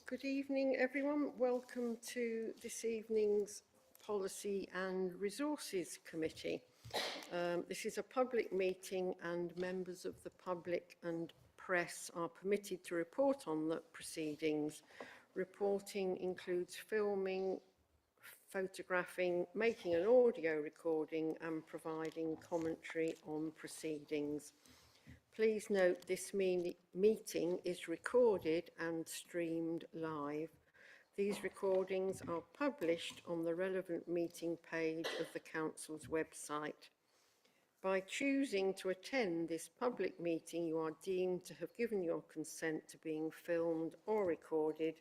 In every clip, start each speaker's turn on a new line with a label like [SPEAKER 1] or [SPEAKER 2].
[SPEAKER 1] Good evening, everyone. Welcome to this evening's Policy and Resources Committee. This is a public meeting and members of the public and press are permitted to report on the proceedings. Reporting includes filming, photographing, making an audio recording and providing commentary on proceedings. Please note this meeting is recorded and streamed live. These recordings are published on the relevant meeting page of the Council's website. By choosing to attend this public meeting, you are deemed to have given your consent to being filmed or recorded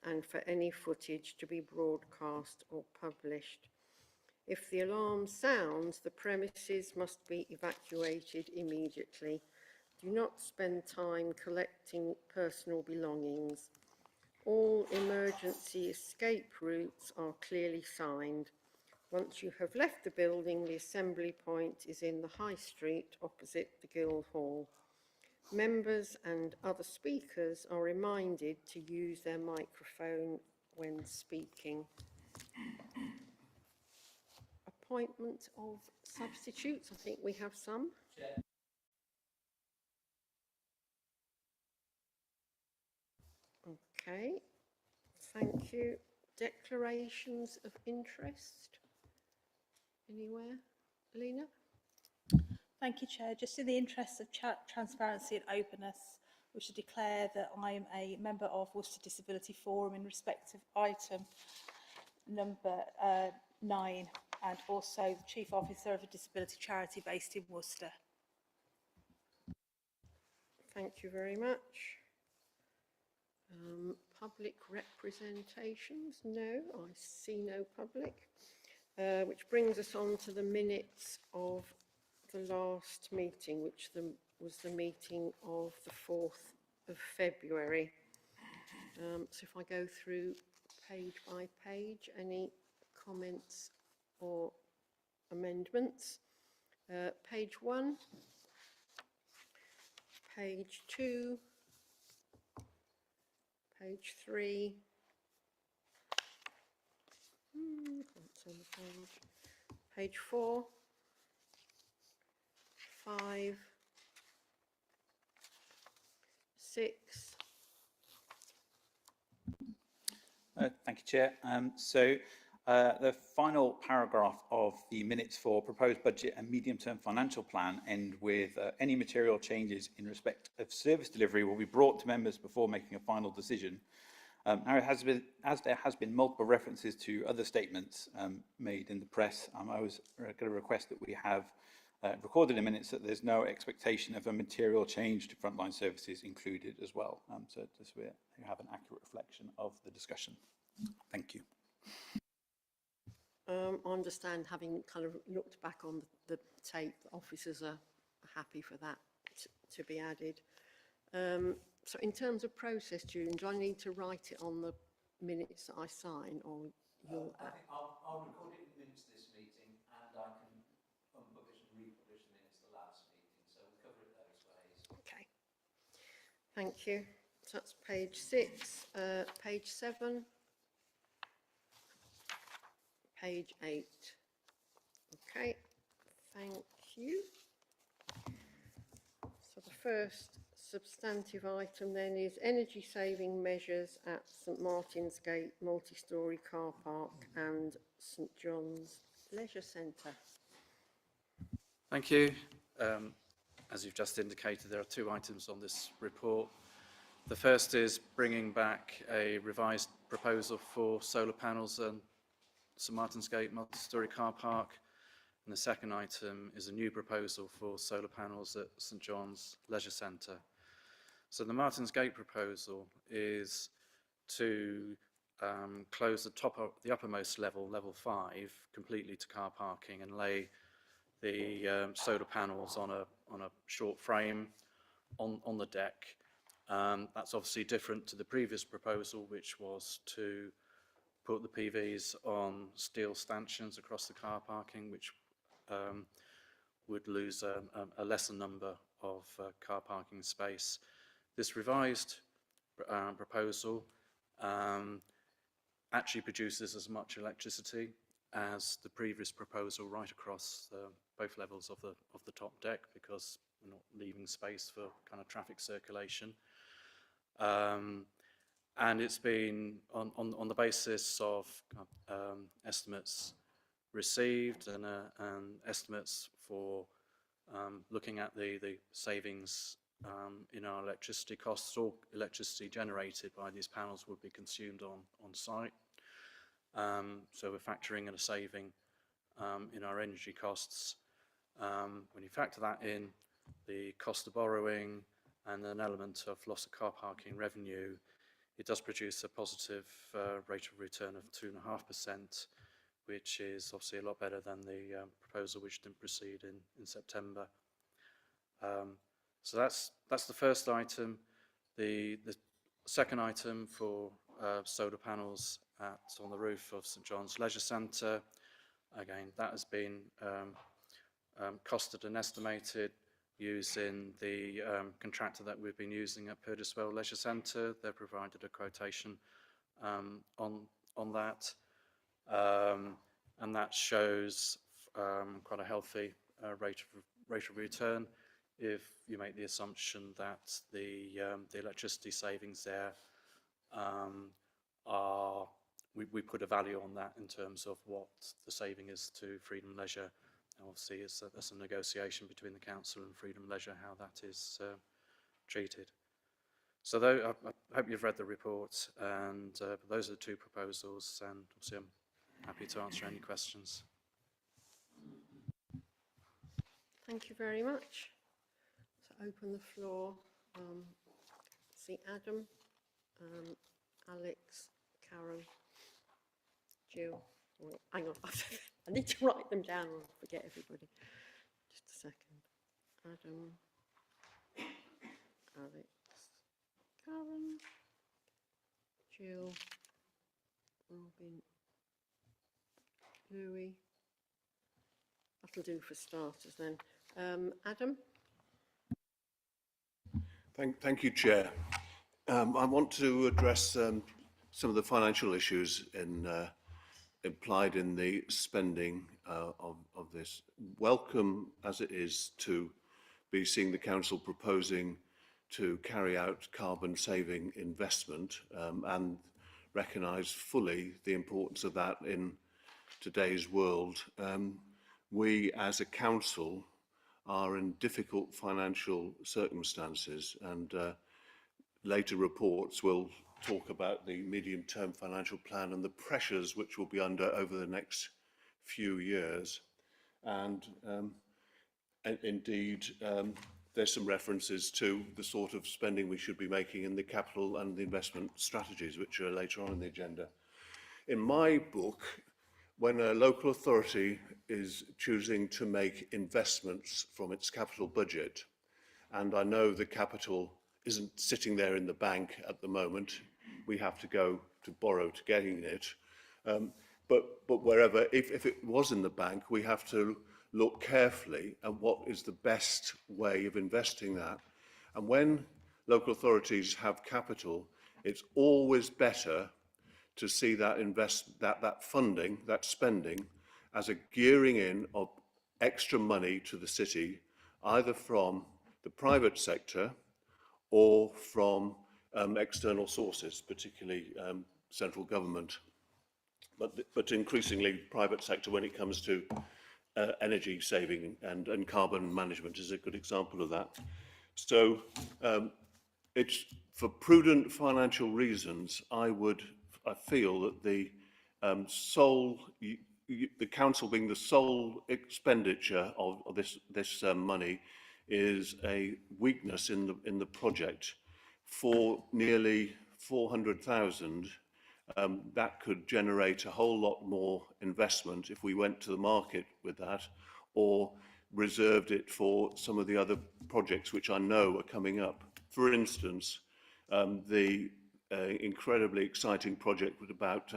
[SPEAKER 1] and for any footage to be broadcast or published. If the alarm sounds, the premises must be evacuated immediately. Do not spend time collecting personal belongings. All emergency escape routes are clearly signed. Once you have left the building, the assembly point is in the High Street opposite the Guildhall. Members and other speakers are reminded to use their microphone when speaking. Appointment of substitutes, I think we have some.
[SPEAKER 2] Chair.
[SPEAKER 1] Okay, thank you. Declarations of interest? Anywhere? Alina?
[SPEAKER 3] Thank you, Chair. Just in the interest of transparency and openness, we should declare that I am a member of Worcester Disability Forum in respect of item number 9 and also the Chief Officer of a disability charity based in Worcester.
[SPEAKER 1] Thank you very much. Public representations? No, I see no public. Which brings us on to the minutes of the last meeting, which was the meeting of the 4th of February. So if I go through page by page, any comments or amendments? Page 1, page 2, page 3, can't see the page. Page 4, 5, 6.
[SPEAKER 2] Thank you, Chair. The final paragraph of the minutes for proposed budget and medium-term financial plan end with any material changes in respect of service delivery will be brought to members before making a final decision. Now, as there has been multiple references to other statements made in the press, I was going to request that we have recorded in minutes that there's no expectation of a material change to frontline services included as well. So just we have an accurate reflection of the discussion. Thank you.
[SPEAKER 1] I understand, having kind of looked back on the tape, officers are happy for that to be added. So in terms of process, Julian, do I need to write it on the minutes that I sign, or you'll...
[SPEAKER 2] I think I'll record it in minutes this meeting, and I can unpublish and republish the minutes the last meeting, so we'll cover it those ways.
[SPEAKER 1] Okay, thank you. So that's page 6, page 7, page 8. Okay, thank you. So the first substantive item then is energy saving measures at St Martin's Gate multi-storey car park and St John's Leisure Centre.
[SPEAKER 4] Thank you. As you've just indicated, there are 2 items on this report. The first is bringing back a revised proposal for solar panels at St Martin's Gate multi-storey car park. And the second item is a new proposal for solar panels at St John's Leisure Centre. So the Martin's Gate proposal is to close the uppermost level, level 5, completely to car parking and lay the solar panels on a short frame on the deck. That's obviously different to the previous proposal, which was to put the PVs on steel stanchions across the car parking, which would lose a lesser number of car parking space. This revised proposal actually produces as much electricity as the previous proposal right across both levels of the top deck, because we're not leaving space for kind of traffic circulation. And it's been on the basis of estimates received and estimates for looking at the savings in our electricity costs. All electricity generated by these panels would be consumed on site. So we're factoring in a saving in our energy costs. When you factor that in, the cost of borrowing and an element of loss of car parking revenue, it does produce a positive rate of return of 2.5%, which is obviously a lot better than the proposal which didn't proceed in September. So that's the first item. The second item for solar panels on the roof of St John's Leisure Centre, again, that has been costed and estimated using the contractor that we've been using at Purdiswell Leisure Centre. They've provided a quotation on that, and that shows quite a healthy rate of return if you make the assumption that the electricity savings there are, we put a value on that in terms of what the saving is to Freedom Leisure. Obviously, that's a negotiation between the council and Freedom Leisure, how that is treated. So I hope you've read the report, and those are the two proposals, and obviously I'm happy to answer any questions.
[SPEAKER 1] Thank you very much. So open the floor. See Adam, Alex, Karen, Jill. Oh, hang on, I need to write them down or I'll forget everybody. Just a second. Adam, Alex, Karen, Jill, Robin, Louis. That'll do for starters then. Adam?
[SPEAKER 5] Thank you, Chair. I want to address some of the financial issues implied in the spending of this. Welcome as it is to be seeing the Council proposing to carry out carbon saving investment and recognise fully the importance of that in today's world. We as a council are in difficult financial circumstances, and later reports will talk about the medium-term financial plan and the pressures which we'll be under over the next few years. And indeed, there's some references to the sort of spending we should be making in the capital and the investment strategies, which are later on in the agenda. In my book, when a local authority is choosing to make investments from its capital budget, and I know the capital isn't sitting there in the bank at the moment, we have to go to borrow to getting it, but wherever, if it was in the bank, we have to look carefully at what is the best way of investing that. And when local authorities have capital, it's always better to see that that funding, that spending, as a gearing in of extra money to the city, either from the private sector or from external sources, particularly central government, but increasingly private sector when it comes to energy saving and carbon management is a good example of that. So it's for prudent financial reasons, I feel that the council being the sole expenditure of this money is a weakness in the project. For nearly 400,000, that could generate a whole lot more investment if we went to the market with that, or reserved it for some of the other projects which I know are coming up. For instance, the incredibly exciting project about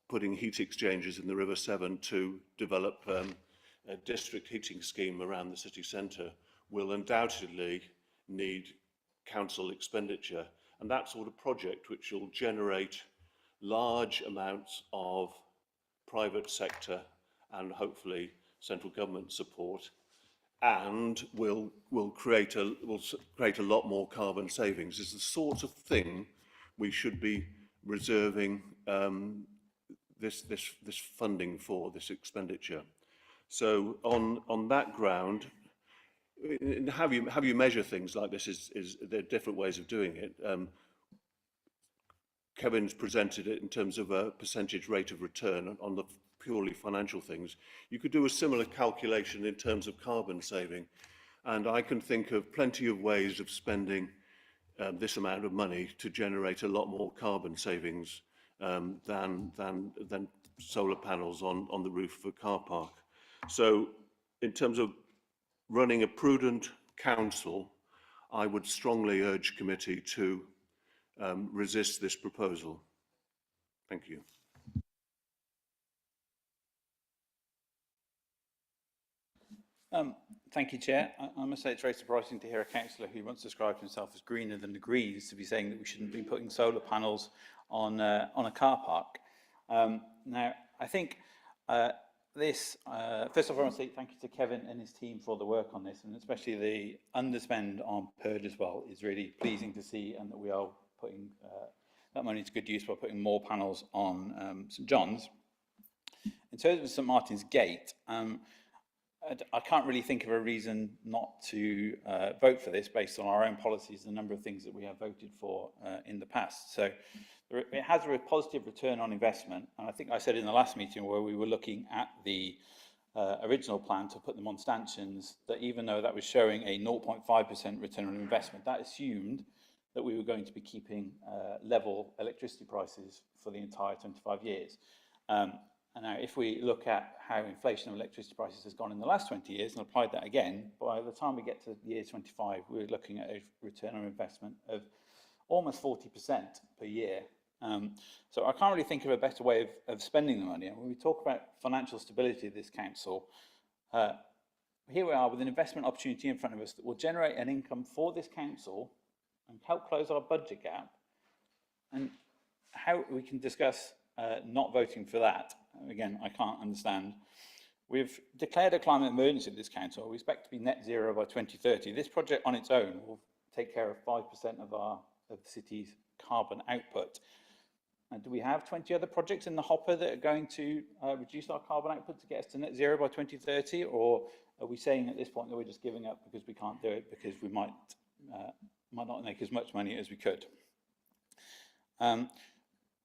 [SPEAKER 5] putting heat exchangers in the River Severn to develop a district heating scheme around the city centre will undoubtedly need council expenditure, and that sort of project which will generate large amounts of private sector and hopefully central government support, and will create a lot more carbon savings, is the sort of thing we should be reserving this funding for, this expenditure. So on that ground, how you measure things like this is there are different ways of doing it. Kevin's presented it in terms of a percentage rate of return on the purely financial things. You could do a similar calculation in terms of carbon saving, and I can think of plenty of ways of spending this amount of money to generate a lot more carbon savings than solar panels on the roof of a car park. So in terms of running a prudent council, I would strongly urge committee to resist this proposal. Thank you.
[SPEAKER 2] Thank you, Chair. I must say it's very surprising to hear a councillor who once described himself as greener than the Greens to be saying that we shouldn't be putting solar panels on a car park. Now, I think first of all, I want to say thank you to Kevin and his team for the work on this, and especially the underspend on PERD as well is really pleasing to see, and that we are putting that money to good use by putting more panels on St John's. In terms of St Martin's Gate, I can't really think of a reason not to vote for this based on our own policies, the number of things that we have voted for in the past. So it has a positive return on investment, and I think I said in the last meeting where we were looking at the original plan to put them on stanchions, that even though that was showing a 0.5% return on investment, that assumed that we were going to be keeping level electricity prices for the entire 25 years. And now, if we look at how inflation of electricity prices has gone in the last 20 years and applied that again, by the time we get to year 25, we're looking at a return on investment of almost 40% per year. So I can't really think of a better way of spending the money. And when we talk about financial stability of this council, here we are with an investment opportunity in front of us that will generate an income for this council and help close our budget gap. And how we can discuss not voting for that, again, I can't understand. We've declared a climate emergency at this council. We expect to be net zero by 2030. This project on its own will take care of 5% of the city's carbon output. And do we have 20 other projects in the hopper that are going to reduce our carbon output to get us to net zero by 2030? Or are we saying at this point that we're just giving up because we can't do it because we might not make as much money as we could?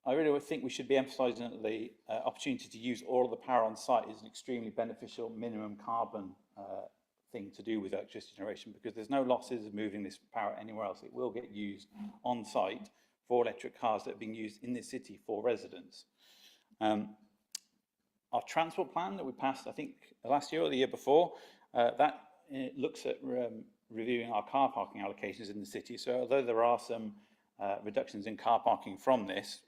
[SPEAKER 2] I really think we should be emphasising that the opportunity to use all of the power on site is an extremely beneficial minimum carbon thing to do with electricity generation, because there's no losses of moving this power anywhere else. It will get used on site for electric cars that are being used in this city for residents. Our transport plan that we passed, I think, last year or the year before, that looks at reviewing our car parking allocations in the city. So although there are some reductions in car parking from this,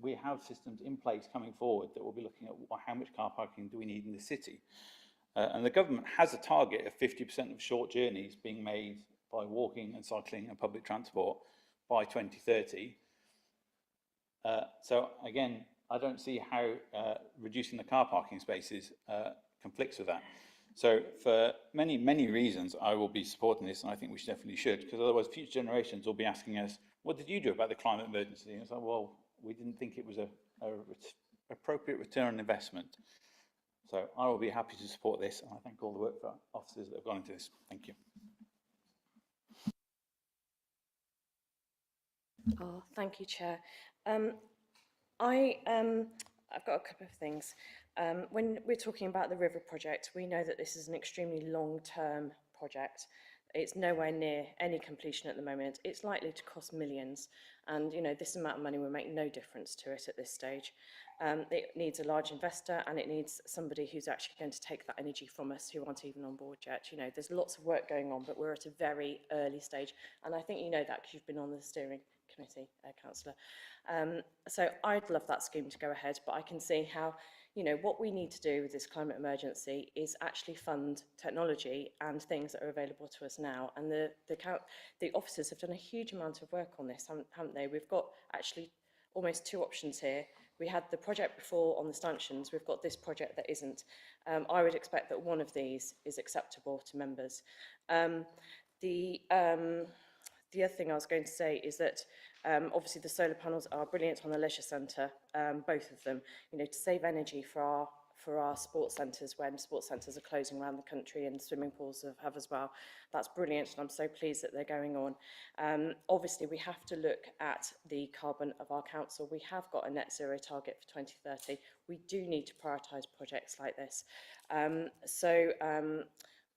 [SPEAKER 2] we have systems in place coming forward that will be looking at how much car parking do we need in the city. And the government has a target of 50% of short journeys being made by walking and cycling and public transport by 2030. So again, I don't see how reducing the car parking spaces conflicts with that. So for many, many reasons, I will be supporting this, and I think we definitely should, because otherwise future generations will be asking us, what did you do about the climate emergency? And it's like, well, we didn't think it was a appropriate return on investment. So I will be happy to support this, and I thank all the work for officers that have gone into this. Thank you.
[SPEAKER 6] Oh, thank you, Chair. I've got a couple of things. When we're talking about the river project, we know that this is an extremely long-term project. It's nowhere near any completion at the moment. It's likely to cost millions. And, you know, this amount of money will make no difference to it at this stage. It needs a large investor, and it needs somebody who's actually going to take that energy from us, who aren't even on board yet. You know, there's lots of work going on, but we're at a very early stage. And I think you know that because you've been on the steering committee, Councillor. So I'd love that scheme to go ahead, but I can see how, you know, what we need to do with this climate emergency is actually fund technology and things that are available to us now. And the officers have done a huge amount of work on this, haven't they? We've got actually almost two options here. We had the project before on the stanchions. We've got this project that isn't. I would expect that one of these is acceptable to members. The other thing I was going to say is that obviously the solar panels are brilliant on the leisure centre, both of them, you know, to save energy for our sports centres when sports centres are closing around the country, and swimming pools have as well. That's brilliant, and I'm so pleased that they're going on. Obviously, we have to look at the carbon of our council. We have got a net zero target for 2030. We do need to prioritise projects like this.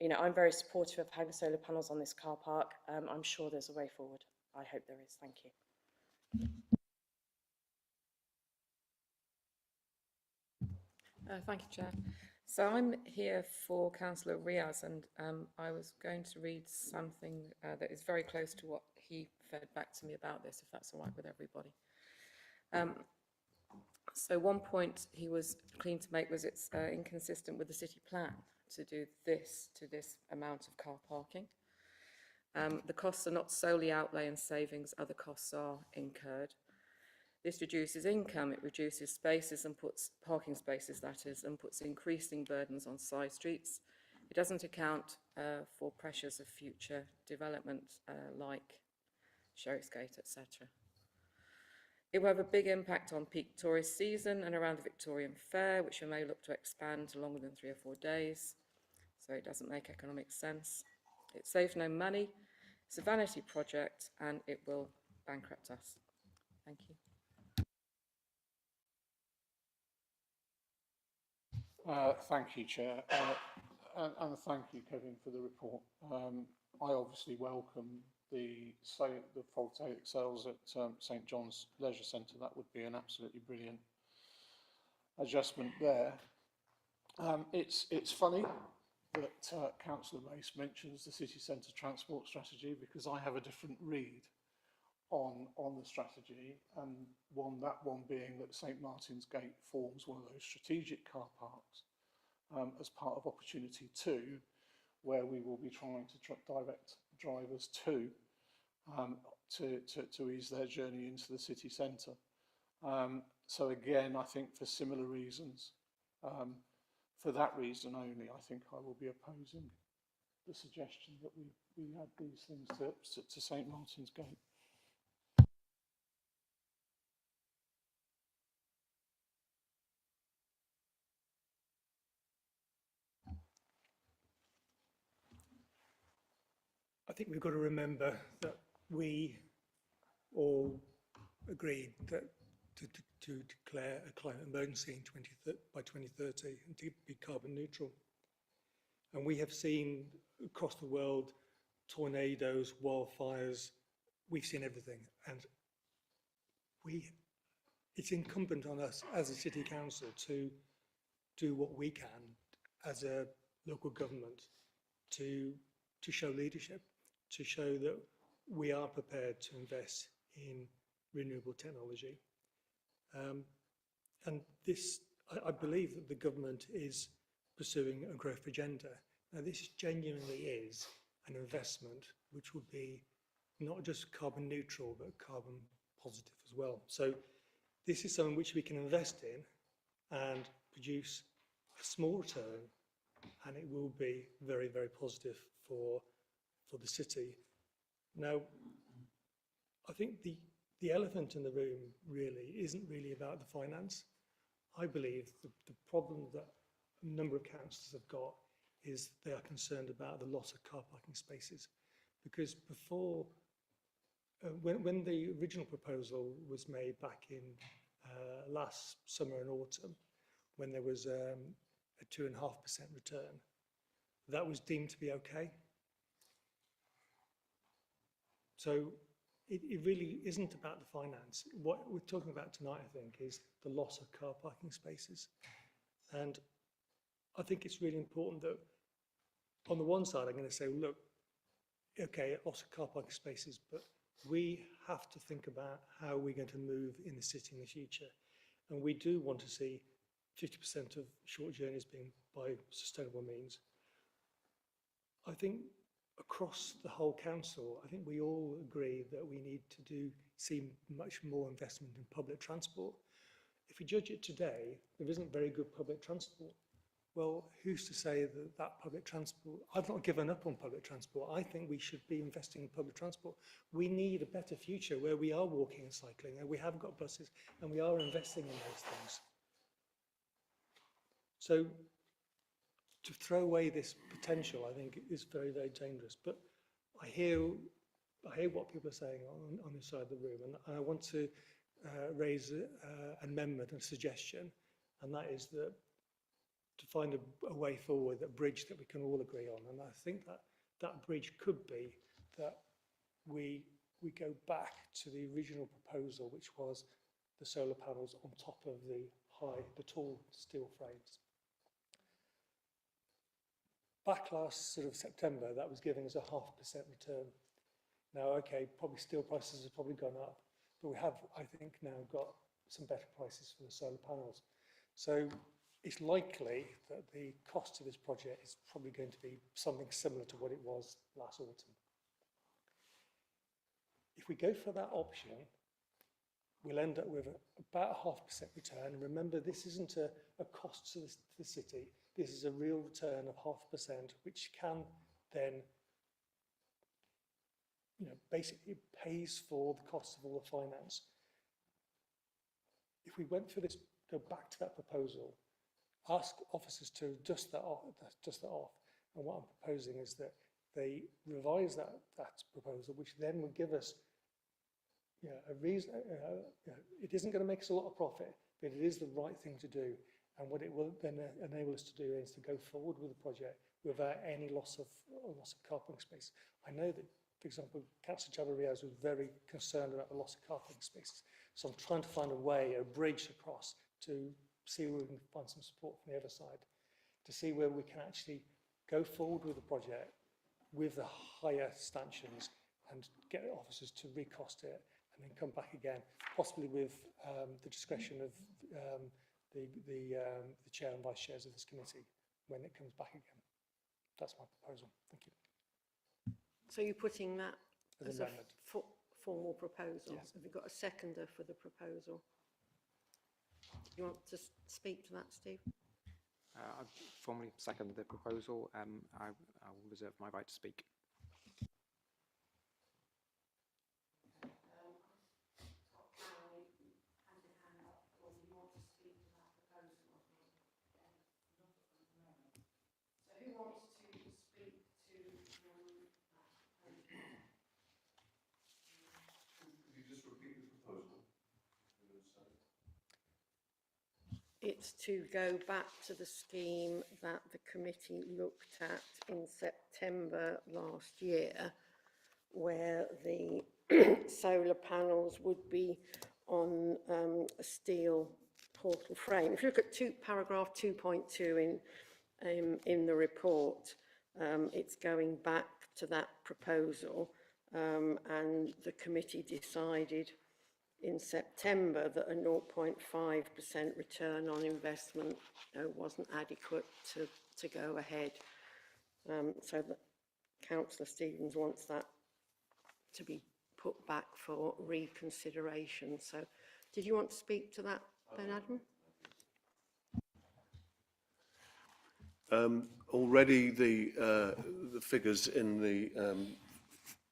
[SPEAKER 6] You know, I'm very supportive of having solar panels on this car park. I'm sure there's a way forward. I hope there is. Thank you.
[SPEAKER 7] Thank you, Chair. So I'm here for Councillor Riaz, and I was going to read something that is very close to what he fed back to me about this, if that's all right with everybody. So one point he was keen to make was it's inconsistent with the city plan to do this to this amount of car parking. The costs are not solely outlay and savings, other costs are incurred. This reduces income, it reduces spaces and puts parking spaces, that is, and puts increasing burdens on side streets. It doesn't account for pressures of future development like Sherifsgate, etc. It will have a big impact on peak tourist season and around the Victorian Fair, which we may look to expand to longer than 3 or 4 days. So it doesn't make economic sense. It saves no money. It's a vanity project, and it will bankrupt us. Thank you.
[SPEAKER 8] Thank you, Chair, and thank you, Kevin, for the report. I obviously welcome the photovoltaic cells at St John's Leisure Centre. That would be an absolutely brilliant adjustment there. It's funny that Councillor Race mentions the city centre transport strategy, because I have a different read on the strategy, and that one being that St Martin's Gate forms one of those strategic car parks as part of Opportunity 2, where we will be trying to direct drivers to ease their journey into the city centre. So again, I think for similar reasons, for that reason only, I think I will be opposing the suggestion that we add these things to St Martin's Gate.
[SPEAKER 9] I think we've got to remember that we all agreed that to declare a climate emergency by 2030 and to be carbon neutral. And we have seen across the world tornadoes, wildfires, we've seen everything. And it's incumbent on us as a city council to do what we can as a local government to show leadership, to show that we are prepared to invest in renewable technology. And this, I believe that the government is pursuing a growth agenda. Now, this genuinely is an investment which would be not just carbon neutral, but carbon positive as well. So this is something which we can invest in and produce a small return, and it will be very, very positive for the city. Now, I think the elephant in the room really isn't really about the finance. I believe the problem that a number of councillors have got is they are concerned about the loss of car parking spaces, because before, when the original proposal was made back in last summer and autumn, when there was a 2.5% return, that was deemed to be okay. So it really isn't about the finance. What we're talking about tonight, I think, is the loss of car parking spaces. And I think it's really important that on the one side, I'm going to say, look, okay, lots of car parking spaces, but we have to think about how we're going to move in the city in the future. And we do want to see 50% of short journeys being by sustainable means. I think across the whole council, I think we all agree that we need to see much more investment in public transport. If we judge it today, there isn't very good public transport. Well, who's to say that that public transport, I've not given up on public transport. I think we should be investing in public transport. We need a better future where we are walking and cycling, and we have got buses, and we are investing in those things. So to throw away this potential, I think, is very, very dangerous. But I hear what people are saying on this side of the room, and I want to raise an amendment and suggestion, and that is that to find a way forward, a bridge that we can all agree on. And I think that that bridge could be that we go back to the original proposal, which was the solar panels on top of the tall steel frames. Back last sort of September, that was giving us a 0.5% return. Now, okay, probably steel prices have probably gone up, but we have, I think, now got some better prices for the solar panels. So it's likely that the cost of this project is probably going to be something similar to what it was last autumn. If we go for that option, we'll end up with about a 0.5% return. And remember, this isn't a cost to the city. This is a real return of 0.5%, which can then, basically pays for the cost of all the finance. If we went for this, go back to that proposal, ask officers to dust that off. And what I'm proposing is that they revise that proposal, which then would give us a reason. It isn't going to make us a lot of profit, but it is the right thing to do. And what it will then enable us to do is to go forward with the project without any loss of car parking space. I know that, for example, Councillor Jabba Riaz was very concerned about the loss of car parking spaces. So I'm trying to find a bridge across to see where we can find some support from the other side, to see where we can actually go forward with the project with the higher stanchions and get officers to recost it and then come back again, possibly with the discretion of the chair and vice chairs of this committee when it comes back again. That's my proposal. Thank you.
[SPEAKER 1] So you're putting that
[SPEAKER 9] As
[SPEAKER 1] as a
[SPEAKER 9] amendment.
[SPEAKER 1] formal proposal?
[SPEAKER 9] Yes.
[SPEAKER 1] Have you got a seconder for the proposal? You want to speak to that, Steve?
[SPEAKER 10] I formally second the proposal. I will reserve my right to speak.
[SPEAKER 1] It's to go back to the scheme that the committee looked at in September last year, where the solar panels would be on a steel portal frame. If you look at paragraph 2.2 in the report, it's going back to that proposal, and the committee decided in September that a 0.5% return on investment wasn't adequate to go ahead. So that Councillor Stevens wants that to be put back for reconsideration. So did you want to speak to that, Ben Adam?
[SPEAKER 5] Already the figures in the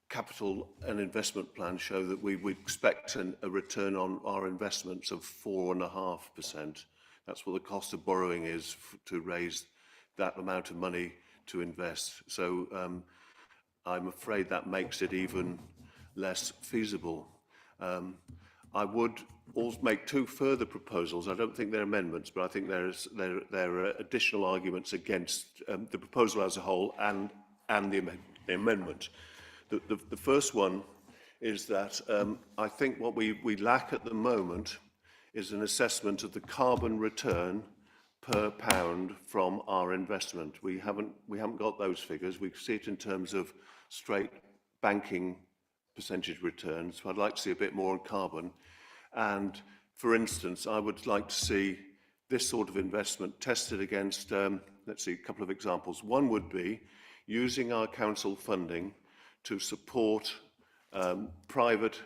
[SPEAKER 5] capital and investment plan show that we would expect a return on our investments of 4.5%. That's what the cost of borrowing is to raise that amount of money to invest. So I'm afraid that makes it even less feasible. I would also make two further proposals. I don't think they're amendments, but I think there are additional arguments against the proposal as a whole and the amendment. The first one is that I think what we lack at the moment is an assessment of the carbon return per pound from our investment. We haven't got those figures. We see it in terms of straight banking percentage returns. So I'd like to see a bit more on carbon. And for instance, I would like to see this sort of investment tested against, let's see, a couple of examples. One would be using our council funding to support private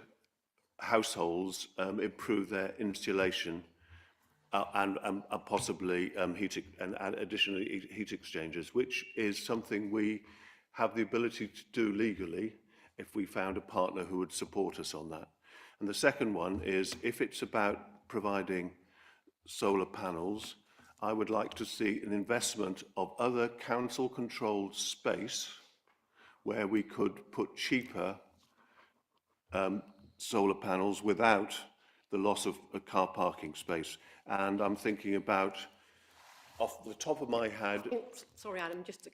[SPEAKER 5] households improve their insulation and possibly additionally heat exchangers, which is something we have the ability to do legally if we found a partner who would support us on that. And the second one is, if it's about providing solar panels, I would like to see an investment of other council-controlled space where we could put cheaper solar panels without the loss of a car parking space. And I'm thinking about, off the top of my head...
[SPEAKER 1] Sorry, Adam, just to...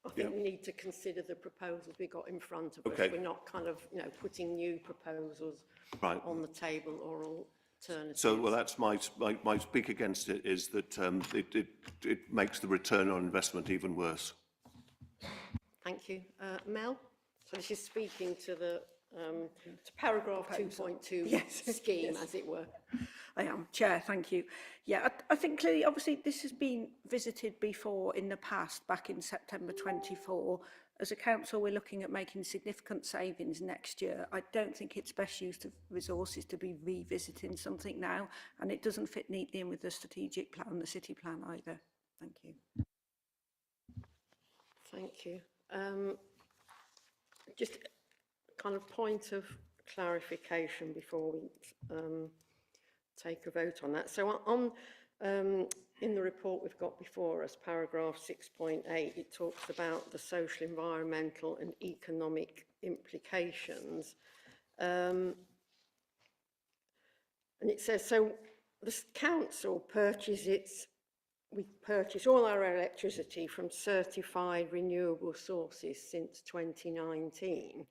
[SPEAKER 1] I think we need to consider the proposals we got in front of us.
[SPEAKER 5] Okay.
[SPEAKER 1] We're not kind of, you know, putting new proposals on the table or alternatives.
[SPEAKER 5] So, well, that's my speak against it is that it makes the return on investment even worse.
[SPEAKER 1] Thank you. Mel? So this is speaking to the to paragraph 2.2 scheme, as it were.
[SPEAKER 11] I am, Chair, thank you. Yeah, I think clearly, obviously, this has been visited before in the past, back in September 24. As a council, we're looking at making significant savings next year. I don't think it's best use of resources to be revisiting something now, and it doesn't fit neatly in with the strategic plan, the city plan either. Thank you.
[SPEAKER 1] Thank you. Just kind of point of clarification before we take a vote on that. So on in the report we've got before us, paragraph 6.8, it talks about the social, environmental and economic implications. And it says, so the council we purchase all our electricity from certified renewable sources since 2019.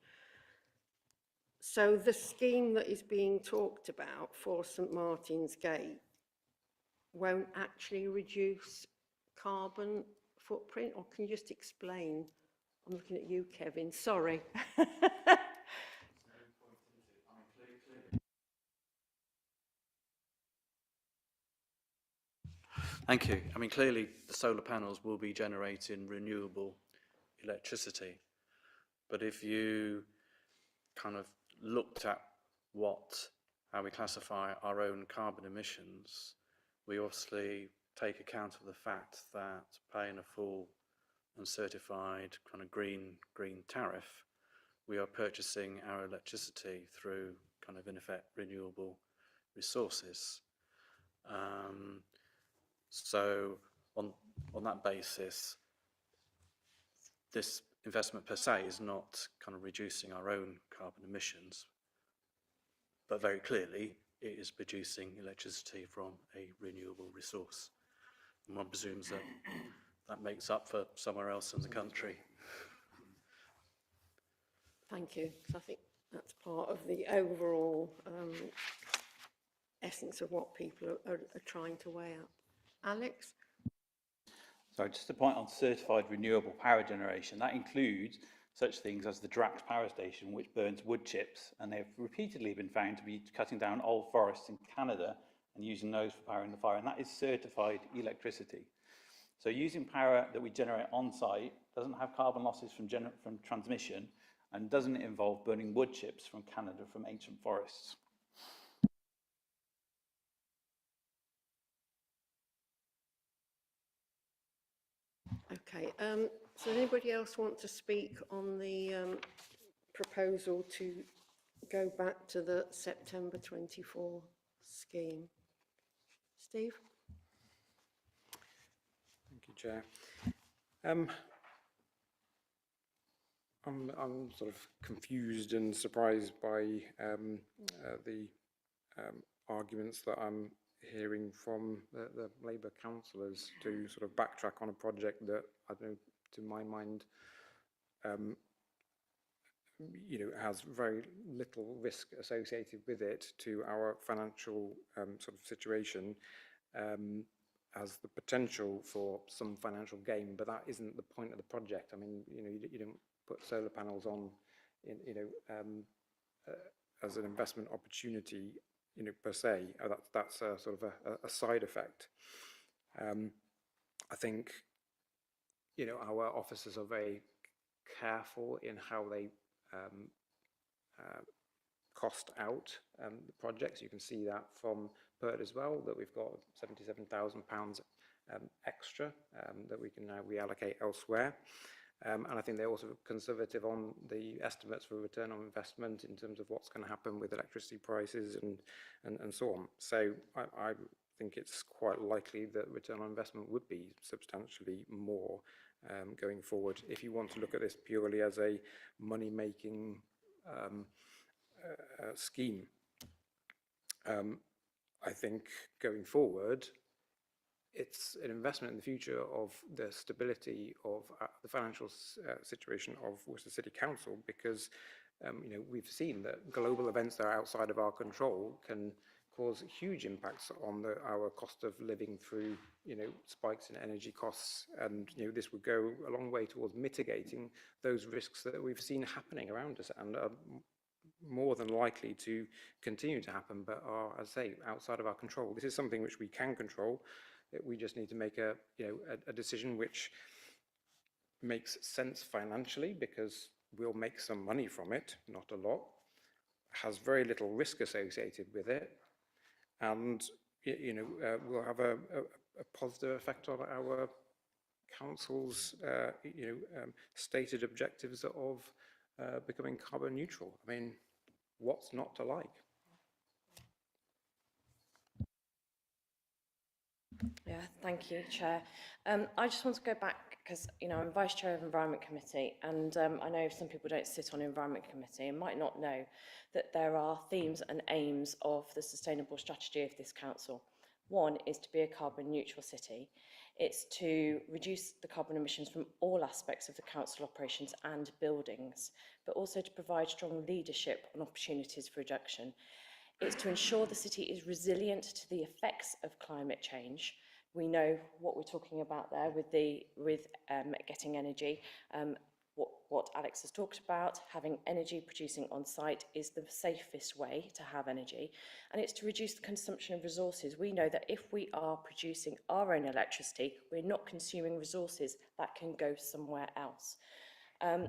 [SPEAKER 1] So the scheme that is being talked about for St Martin's Gate won't actually reduce carbon footprint, or can you just explain? I'm looking at you, Kevin, sorry.
[SPEAKER 4] Thank you. I mean, clearly the solar panels will be generating renewable electricity, but if you kind of looked at how we classify our own carbon emissions, we obviously take account of the fact that paying a full and certified kind of green tariff, we are purchasing our electricity through kind of in effect renewable resources. So on that basis, this investment per se is not kind of reducing our own carbon emissions, but very clearly it is producing electricity from a renewable resource. And one presumes that that makes up for somewhere else in the country.
[SPEAKER 1] Thank you, because I think that's part of the overall essence of what people are trying to weigh up. Alex?
[SPEAKER 2] So just a point on certified renewable power generation, that includes such things as the Drax power station, which burns wood chips, and they've repeatedly been found to be cutting down old forests in Canada and using those for powering the fire, and that is certified electricity. So using power that we generate on site doesn't have carbon losses from transmission and doesn't involve burning wood chips from Canada from ancient forests.
[SPEAKER 1] Okay, so anybody else want to speak on the proposal to go back to the September 24 scheme? Steve?
[SPEAKER 10] Thank you, Chair. I'm sort of confused and surprised by the arguments that I'm hearing from the Labour councillors to sort of backtrack on a project that, I don't know, to my mind, you know, has very little risk associated with it to our financial sort of situation, has the potential for some financial gain, but that isn't the point of the project. I mean, you know, you don't put solar panels on, you know, as an investment opportunity, you know, per se. That's a sort of a side effect. I think, you know, our officers are very careful in how they cost out the projects. You can see that from PERD as well, that we've got £77,000 extra that we can now reallocate elsewhere. And I think they're also conservative on the estimates for return on investment in terms of what's going to happen with electricity prices and so on. So I think it's quite likely that return on investment would be substantially more going forward. If you want to look at this purely as a money-making scheme, I think going forward, it's an investment in the future of the stability of the financial situation of Worcester City Council, because you know, we've seen that global events that are outside of our control can cause huge impacts on our cost of living through, you know, spikes in energy costs, and you know, this would go a long way towards mitigating those risks that we've seen happening around us and are more than likely to continue to happen, but are, as I say, outside of our control. This is something which we can control. We just need to make a decision which makes sense financially, because we'll make some money from it, not a lot, has very little risk associated with it, and you know, will have a positive effect on our council's stated objectives of becoming carbon neutral. I mean, what's not to like?
[SPEAKER 6] Yeah, thank you, Chair. I just want to go back because, you know, I'm Vice Chair of Environment Committee, and I know some people don't sit on Environment Committee and might not know that there are themes and aims of the sustainable strategy of this council. One is to be a carbon neutral city. It's to reduce the carbon emissions from all aspects of the council operations and buildings, but also to provide strong leadership on opportunities for reduction. It's to ensure the city is resilient to the effects of climate change. We know what we're talking about there with getting energy. What Alex has talked about, having energy producing on site is the safest way to have energy, and it's to reduce the consumption of resources. We know that if we are producing our own electricity, we're not consuming resources that can go somewhere else. And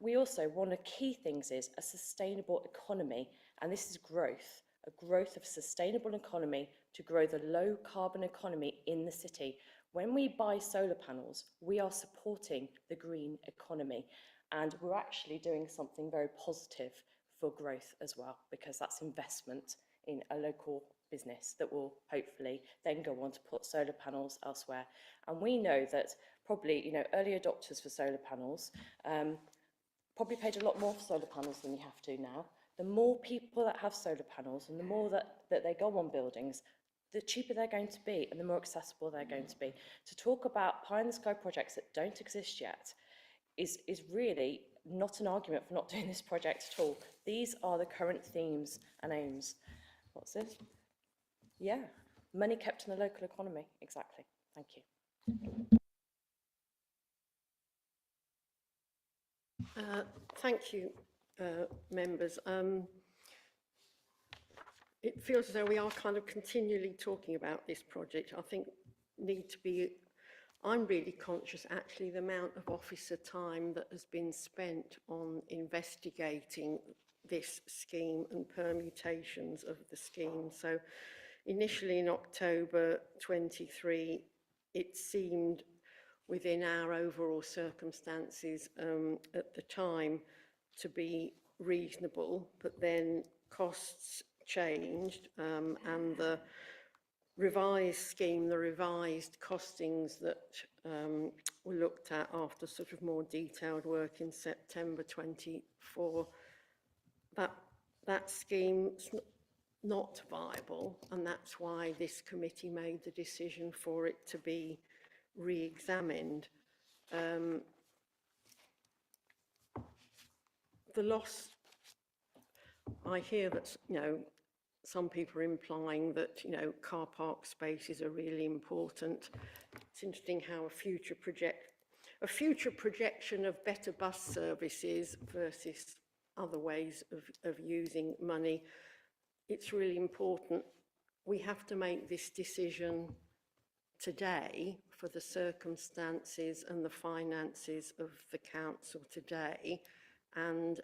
[SPEAKER 6] we also, one of the key things is a sustainable economy, and this is growth, a growth of sustainable economy to grow the low carbon economy in the city. When we buy solar panels, we are supporting the green economy, and we're actually doing something very positive for growth as well, because that's investment in a local business that will hopefully then go on to put solar panels elsewhere. And we know that probably, you know, early adopters for solar panels probably paid a lot more for solar panels than you have to now. The more people that have solar panels and the more that they go on buildings, the cheaper they're going to be and the more accessible they're going to be. To talk about pie-in-the-sky projects that don't exist yet is really not an argument for not doing this project at all. These are the current themes and aims. What's this? Yeah, money kept in the local economy, exactly. Thank you.
[SPEAKER 1] Thank you, members. It feels as though we are kind of continually talking about this project. I think I'm really conscious actually the amount of officer time that has been spent on investigating this scheme and permutations of the scheme. So initially in October 23, it seemed within our overall circumstances at the time to be reasonable, but then costs changed and the revised scheme, the revised costings that were looked at after sort of more detailed work in September 24, that scheme's not viable, and that's why this committee made the decision for it to be re-examined. the loss, I hear that, some people are implying that, car park spaces are really important. It's interesting how a future projection of better bus services versus other ways of using money, it's really important. We have to make this decision today for the circumstances and the finances of the council today, and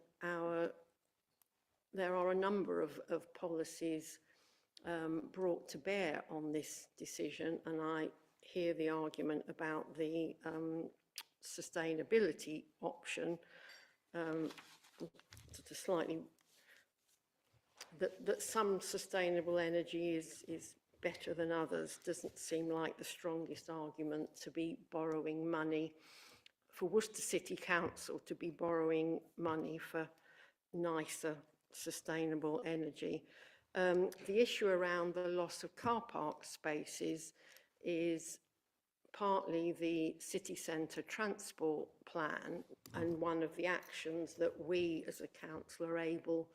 [SPEAKER 1] there are a number of policies brought to bear on this decision, and I hear the argument about the sustainability option, sort of slightly that some sustainable energy is better than others doesn't seem like the strongest argument to be borrowing money for Worcester City Council to be borrowing money for nicer sustainable energy. The issue around the loss of car park spaces is partly the city centre transport plan, and one of the actions that we as a council are able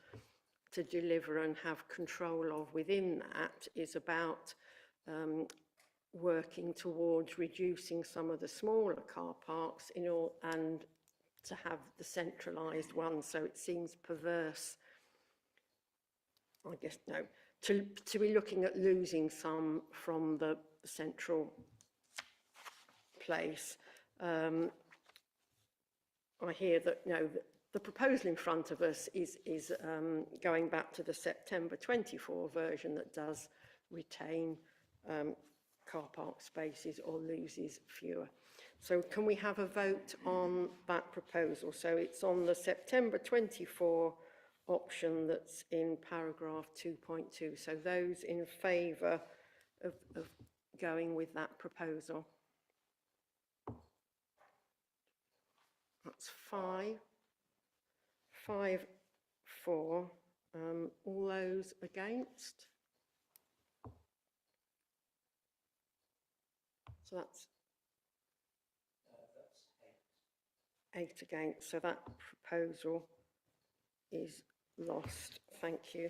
[SPEAKER 1] to deliver and have control of within that is about working towards reducing some of the smaller car parks and to have the centralised one. So it seems perverse, I guess, to be looking at losing some from the central place. I hear that, the proposal in front of us is going back to the September 24 version that does retain car park spaces or loses fewer. So can we have a vote on that proposal? So it's on the September 24 option that's in paragraph 2.2. So those in favour of going with that proposal? That's 5, 4. All those against? So that's 8 against. So that proposal is lost. Thank you.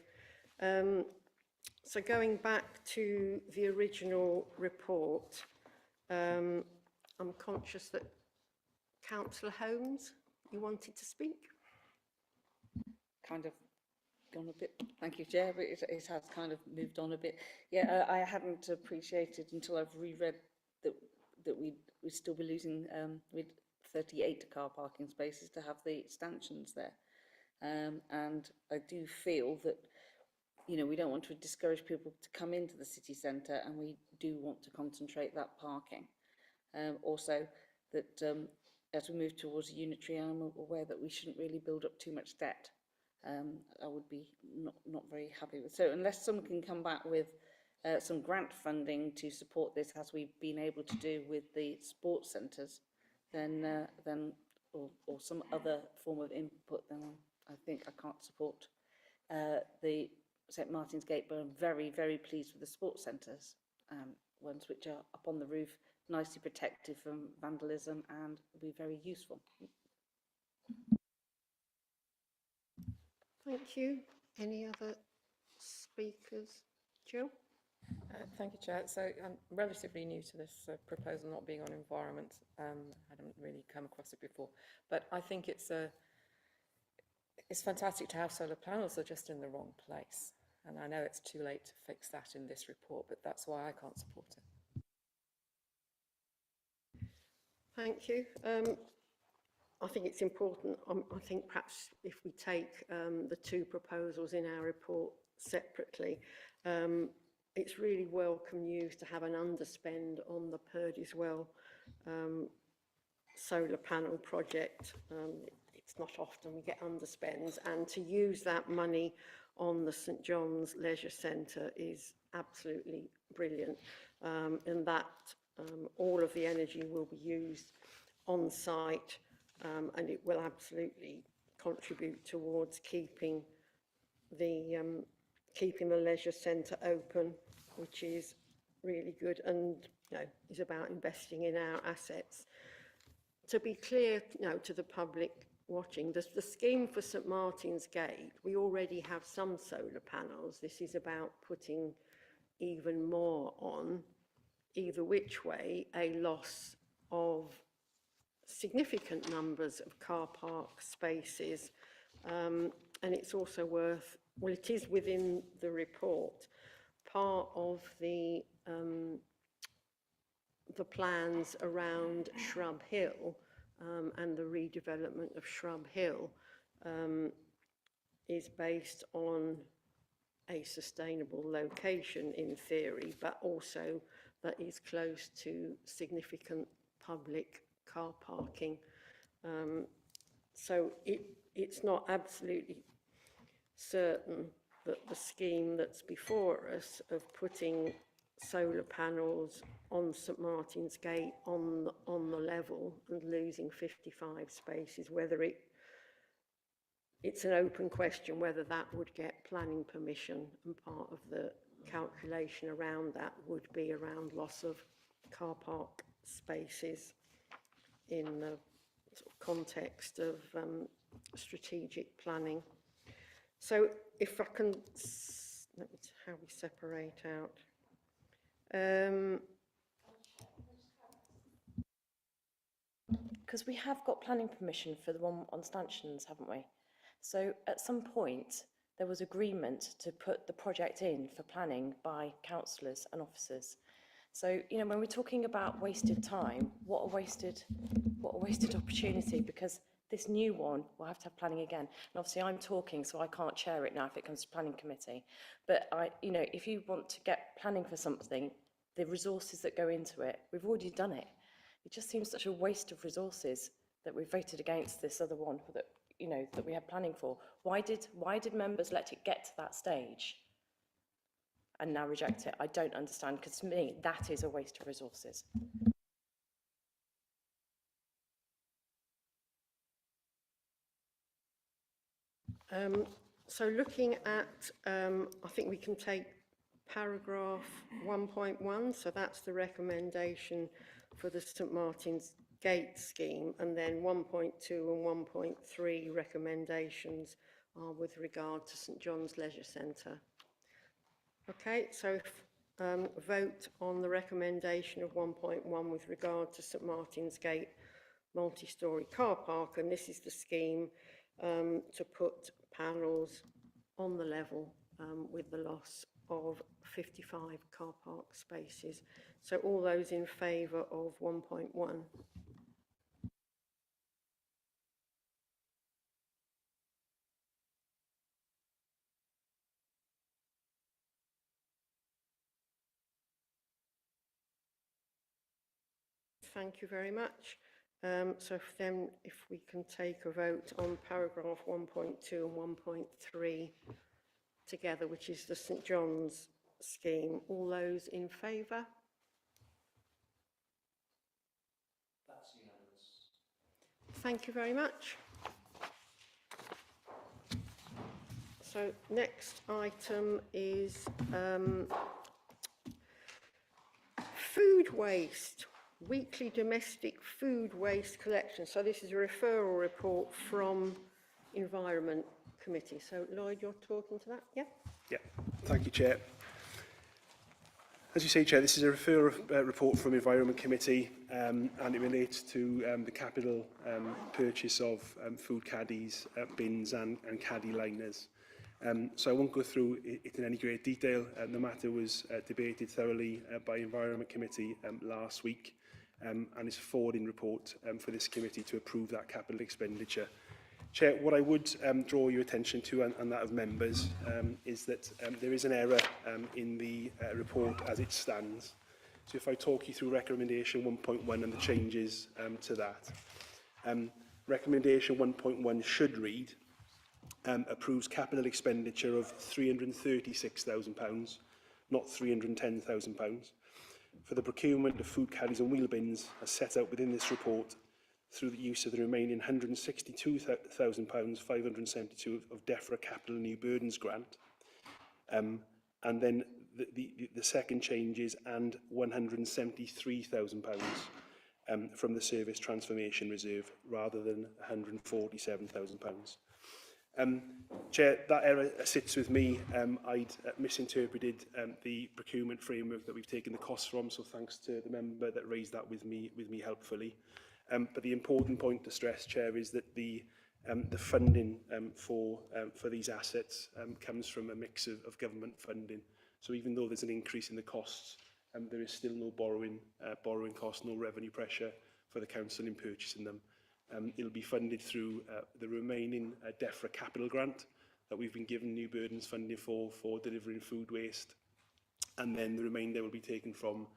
[SPEAKER 1] So going back to the original report, I'm conscious that Councillor Holmes, you wanted to speak?
[SPEAKER 12] Kind of gone a bit, thank you, Chair, but it has kind of moved on a bit. Yeah, I hadn't appreciated until I've reread that we'd still be losing with 38 car parking spaces to have the stanchions there. And I do feel that, we don't want to discourage people to come into the city centre, and we do want to concentrate that parking. Also, that as we move towards a unitary, I'm aware that we shouldn't really build up too much debt. I would be not very happy with. So unless someone can come back with some grant funding to support this, as we've been able to do with the sports centres, then or some other form of input, then I think I can't support the St Martin's Gate. But I'm very, very pleased with the sports centres, ones which are up on the roof, nicely protected from vandalism, and will be very useful.
[SPEAKER 1] Thank you. Any other speakers? Jill?
[SPEAKER 7] Thank you, Chair. So I'm relatively new to this proposal, not being on environment. I haven't really come across it before, but I think it's fantastic to have solar panels. They're just in the wrong place, and I know it's too late to fix that in this report, but that's why I can't support it.
[SPEAKER 1] Thank you. I think it's important. I think perhaps if we take the two proposals in our report separately, it's really welcome news to have an underspend on the Purdyswell solar panel project. It's not often we get underspends, and to use that money on the St John's Leisure Centre is absolutely brilliant, and that all of the energy will be used on site, and it will absolutely contribute towards keeping the leisure centre open, which is really good, and is about investing in our assets. To be clear, to the public, watching, the scheme for St Martin's Gate, we already have some solar panels. This is about putting even more on. Either which way, a loss of significant numbers of car park spaces. And it's also worth, well, it is within the report, part of the plans around Shrub Hill and the redevelopment of Shrub Hill is based on a sustainable location in theory, but also that is close to significant public car parking. So it's not absolutely certain that the scheme that's before us of putting solar panels on St Martin's Gate on the level and losing 55 spaces, whether it's an open question whether that would get planning permission, and part of the calculation around that would be around loss of car park spaces in the sort of context of strategic planning. So if I can, let me how we separate out.
[SPEAKER 6] Because we have got planning permission for the one on stanchions, haven't we? So at some point, there was agreement to put the project in for planning by councillors and officers. So, you know, when we're talking about wasted time, what a wasted opportunity, because this new one will have to have planning again. And obviously I'm talking, so I can't chair it now if it comes to planning committee. But you know, if you want to get planning for something, the resources that go into it, we've already done it. It just seems such a waste of resources that we've voted against this other one that, you know, that we had planning for. Why did members let it get to that stage and now reject it? I don't understand, because to me, that is a waste of resources.
[SPEAKER 1] So looking at, I think we can take paragraph 1.1, so that's the recommendation for the St Martin's Gate scheme, and then 1.2 and 1.3 recommendations are with regard to St John's Leisure Centre. Okay, so vote on the recommendation of 1.1 with regard to St Martin's Gate multi-storey car park, and this is the scheme to put panels on the level with the loss of 55 car park spaces. So all those in favour of 1.1? Thank you very much. So if we can take a vote on paragraph 1.2 and 1.3 together, which is the St John's scheme. All those in favour?
[SPEAKER 13] That's unanimous.
[SPEAKER 1] Thank you very much. So next item is food waste. Weekly domestic food waste collection. So this is a referral report from Environment Committee. So Lloyd, you're talking to that? Yeah?
[SPEAKER 14] Yeah, thank you, Chair. As you say, Chair, this is a referral report from Environment Committee and it relates to the capital purchase of food caddies, bins and caddy liners. So I won't go through it in any great detail. The matter was debated thoroughly by Environment Committee last week. And it's a forwarding report for this committee to approve that capital expenditure. Chair, what I would draw your attention to, and that of members, is that there is an error in the report as it stands. So if I talk you through recommendation 1.1 and the changes to that. Recommendation 1.1 should read, approves capital expenditure of £336,000, not £310,000. For the procurement of food caddies and wheel bins as set out within this report through the use of the remaining £162,572 of DEFRA Capital New Burdens Grant. And then the second change is and £173,000 from the Service Transformation Reserve rather than £147,000. Chair, that error sits with me. I'd misinterpreted the procurement framework that we've taken the costs from, so thanks to the member that raised that with me helpfully. But the important point to stress, Chair, is that the funding for these assets comes from a mix of government funding. So even though there's an increase in the costs, there is still no borrowing cost, no revenue pressure for the council in purchasing them. It'll be funded through the remaining DEFRA capital grant that we've been given New Burdens funding for delivering food waste. And then the remainder will be taken from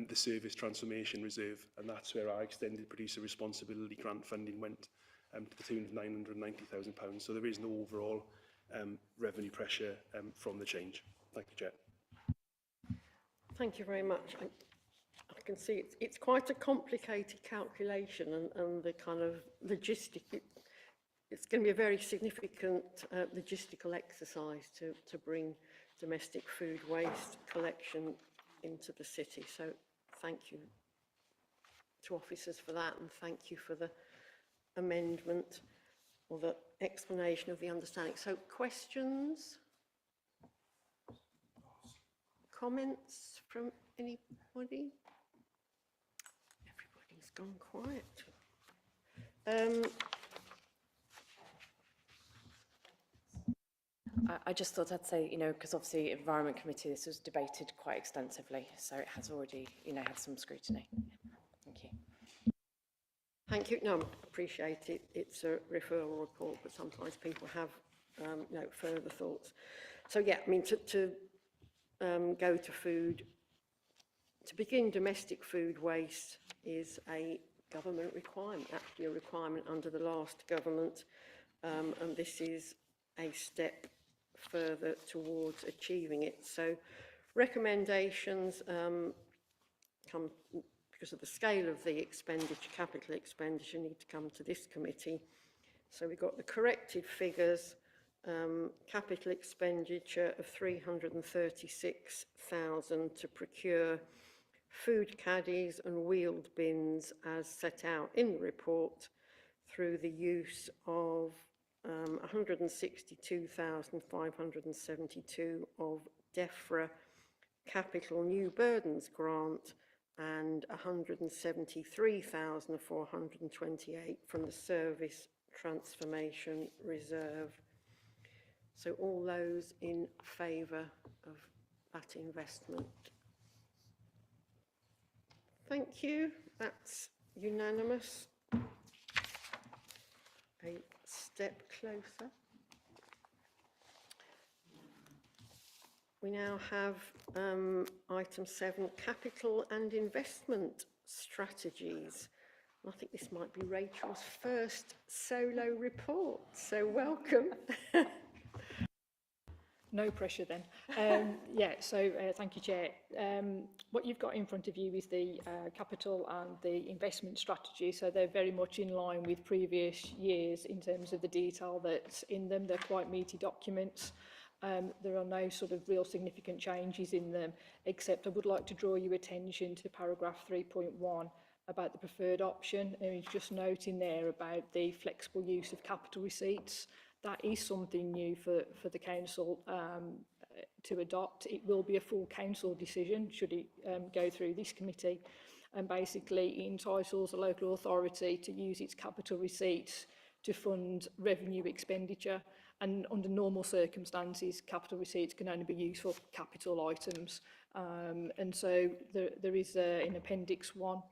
[SPEAKER 14] the Service Transformation Reserve, and that's where our Extended Producer Responsibility grant funding went to the tune of £990,000. So there is no overall revenue pressure from the change. Thank you, Chair.
[SPEAKER 1] Thank you very much. I can see it's quite a complicated calculation, and the kind of logistic, it's going to be a very significant logistical exercise to bring domestic food waste collection into the city. So thank you to officers for that, and thank you for the amendment or the explanation of the understanding. So questions? Comments from anybody? Everybody's gone quiet.
[SPEAKER 6] I just thought I'd say, you know, because obviously Environment Committee, this was debated quite extensively, so it has already, you know, had some scrutiny. Thank you.
[SPEAKER 1] Thank you. No, I appreciate it. It's a referral report, but sometimes people have, you know, further thoughts. So yeah, I mean, to go to food, to begin domestic food waste is a government requirement, actually a requirement under the last government, and this is a step further towards achieving it. So recommendations come because of the scale of the expenditure, capital expenditure, need to come to this committee. So we've got the corrected figures, capital expenditure of 336,000 to procure food caddies and wheeled bins as set out in the report through the use of 162,572 of DEFRA Capital New Burdens Grant and 173,428 from the Service Transformation Reserve. So all those in favour of that investment? Thank you. That's unanimous. A step closer. We now have item 7, capital and investment strategies. I think this might be Rachel's first solo report, so welcome.
[SPEAKER 15] No pressure then. Thank you, Chair. What you've got in front of you is the capital and the investment strategy, so they're very much in line with previous years in terms of the detail that's in them. They're quite meaty documents. There are no sort of real significant changes in them, except I would like to draw your attention to paragraph 3.1 about the preferred option. And just noting there about the flexible use of capital receipts. That is something new for the council to adopt. It will be a full council decision should it go through this committee, and basically it entitles a local authority to use its capital receipts to fund revenue expenditure, and under normal circumstances capital receipts can only be used for capital items, and so there is in Appendix 1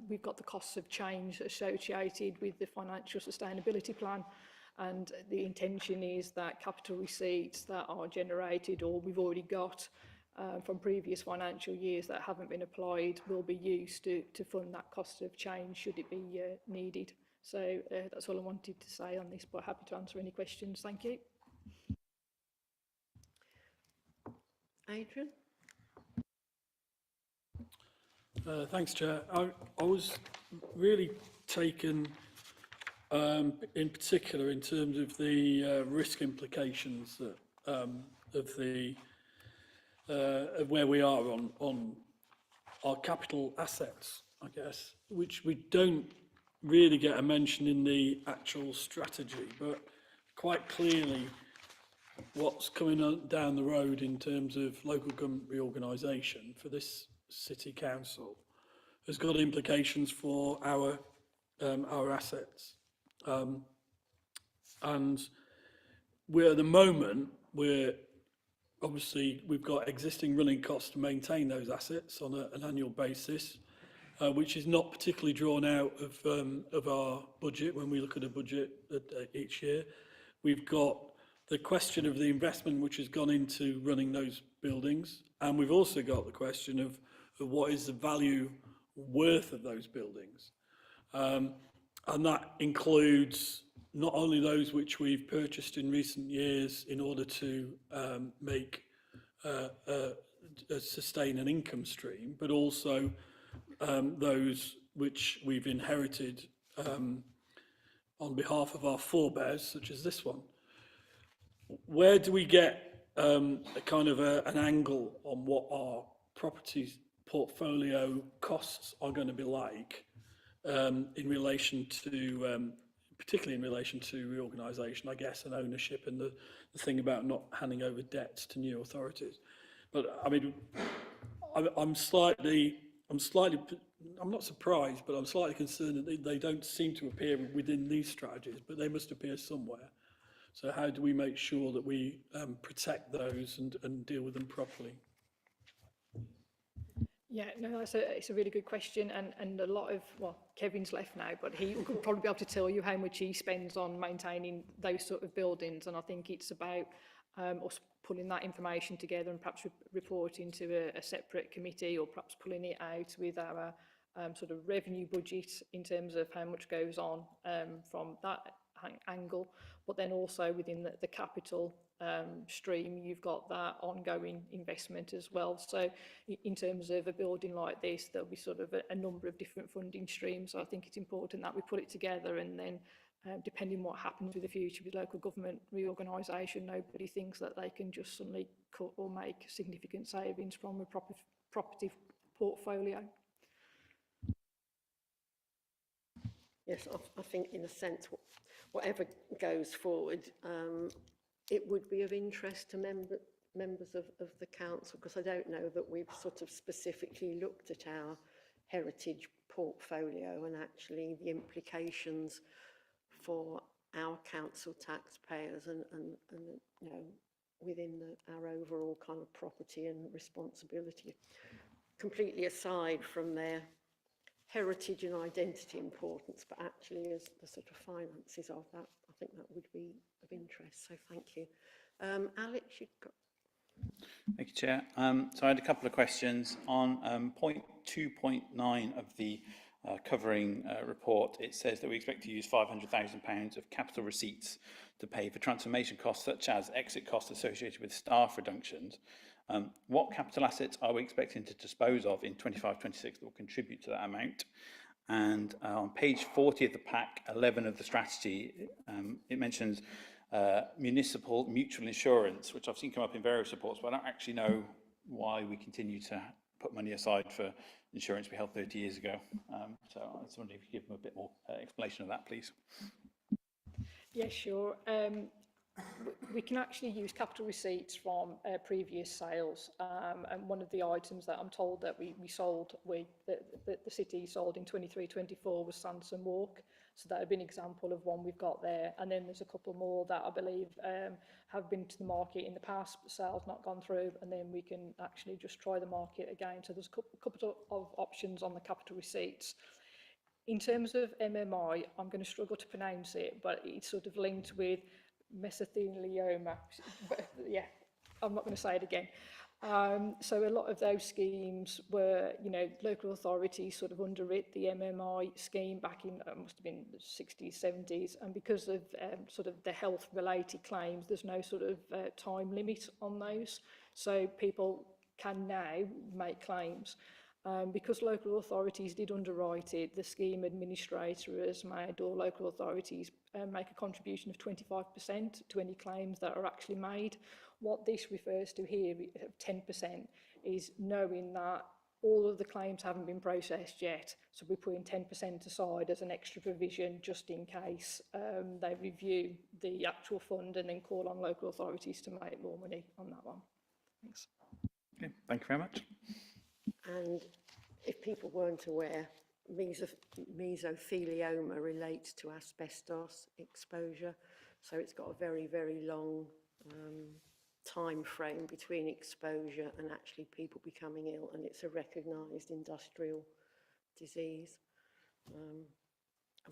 [SPEAKER 15] we've got the costs of change associated with the financial sustainability plan. And the intention is that capital receipts that are generated or we've already got from previous financial years that haven't been applied will be used to fund that cost of change should it be needed. So that's all I wanted to say on this, but happy to answer any questions. Thank you.
[SPEAKER 1] Adrian?
[SPEAKER 16] Thanks, Chair. I was really taken in particular in terms of the risk implications that, of where we are on our capital assets I guess, which we don't really get a mention in the actual strategy, but quite clearly what's coming down the road in terms of local government reorganisation for this city council has got implications for our assets. And we're at the moment, we've got existing running costs to maintain those assets on an annual basis, which is not particularly drawn out of our budget when we look at a budget each year. We've got the question of the investment which has gone into running those buildings, and we've also got the question of what is the value worth of those buildings. And that includes not only those which we've purchased in recent years in order to sustain an income stream, but also those which we've inherited on behalf of our forebears, such as this one. Where do we get a kind of an angle on what our property portfolio costs are going to be like in relation to, particularly in relation to reorganisation, I guess, and ownership, and the thing about not handing over debts to new authorities. But I mean, I'm not surprised, but I'm slightly concerned that they don't seem to appear within these strategies, but they must appear somewhere. So how do we make sure that we protect those and deal with them properly?
[SPEAKER 15] Yeah, no, it's a really good question, and a lot of, well, Kevin's left now, but he could probably be able to tell you how much he spends on maintaining those sort of buildings, and I think it's about us pulling that information together and perhaps reporting to a separate committee, or perhaps pulling it out with our sort of revenue budget in terms of how much goes on from that angle, but then also within the capital stream, you've got that ongoing investment as well. So in terms of a building like this, there'll be sort of a number of different funding streams. So I think it's important that we put it together, and then depending what happens with the future with local government reorganisation, nobody thinks that they can just suddenly cut or make significant savings from a property portfolio.
[SPEAKER 1] Yes, I think in a sense, whatever goes forward, it would be of interest to members of the council, because I don't know that we've sort of specifically looked at our heritage portfolio and actually the implications for our council taxpayers and you know, within our overall kind of property and responsibility, completely aside from their heritage and identity importance, but actually as the sort of finances of that, I think that would be of interest. So thank you. Alex, you've got...
[SPEAKER 2] Thank you, Chair. So I had a couple of questions on point 2.9 of the covering report. It says that we expect to use £500,000 of capital receipts to pay for transformation costs, such as exit costs associated with staff reductions. What capital assets are we expecting to dispose of in 25-26 that will contribute to that amount? And on page 40 of the pack, 11 of the strategy, it mentions municipal mutual insurance, which I've seen come up in various reports, but I don't actually know why we continue to put money aside for insurance we held 30 years ago. So I was wondering if you could give them a bit more explanation of that, please.
[SPEAKER 15] Yeah, sure. We can actually use capital receipts from previous sales, and one of the items that I'm told that we sold, that the city sold in 23-24 was Sanderson Walk. So that would be an example of one we've got there. And then there's a couple more that I believe have been to the market in the past, but sales not gone through, and then we can actually just try the market again. So there's a couple of options on the capital receipts. In terms of MMI, I'm going to struggle to pronounce it, but it's sort of linked with mesothelioma. But yeah, I'm not going to say it again. So a lot of those schemes were, you know, local authorities sort of underwrit the MMI scheme back in, must have been the 60s, 70s, and because of sort of the health-related claims, there's no sort of time limit on those. So people can now make claims. Because local authorities did underwrite it, the scheme administrator has made all local authorities make a contribution of 25% to any claims that are actually made. What this refers to here, 10%, is knowing that all of the claims haven't been processed yet, so we're putting 10% aside as an extra provision just in case they review the actual fund and then call on local authorities to make more money on that one. Thanks.
[SPEAKER 2] Okay, thank you very much.
[SPEAKER 1] And if people weren't aware, mesothelioma relates to asbestos exposure, so it's got a very, very long time frame between exposure and actually people becoming ill, and it's a recognised industrial disease. And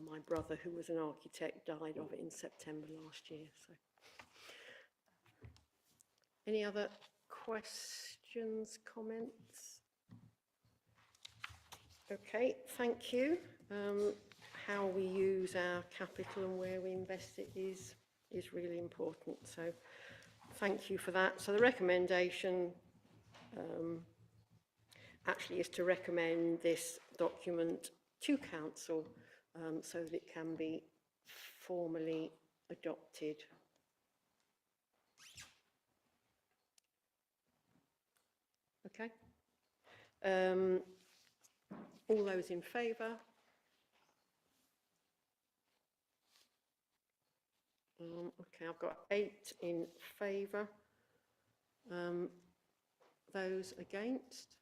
[SPEAKER 1] my brother, who was an architect, died of it in September last year. So, any other questions, comments? Okay, thank you. How we use our capital and where we invest it is really important. So thank you for that. So the recommendation actually is to recommend this document to council so that it can be formally adopted. Okay. All those in favour? Okay, I've got 8 in favour. Those against?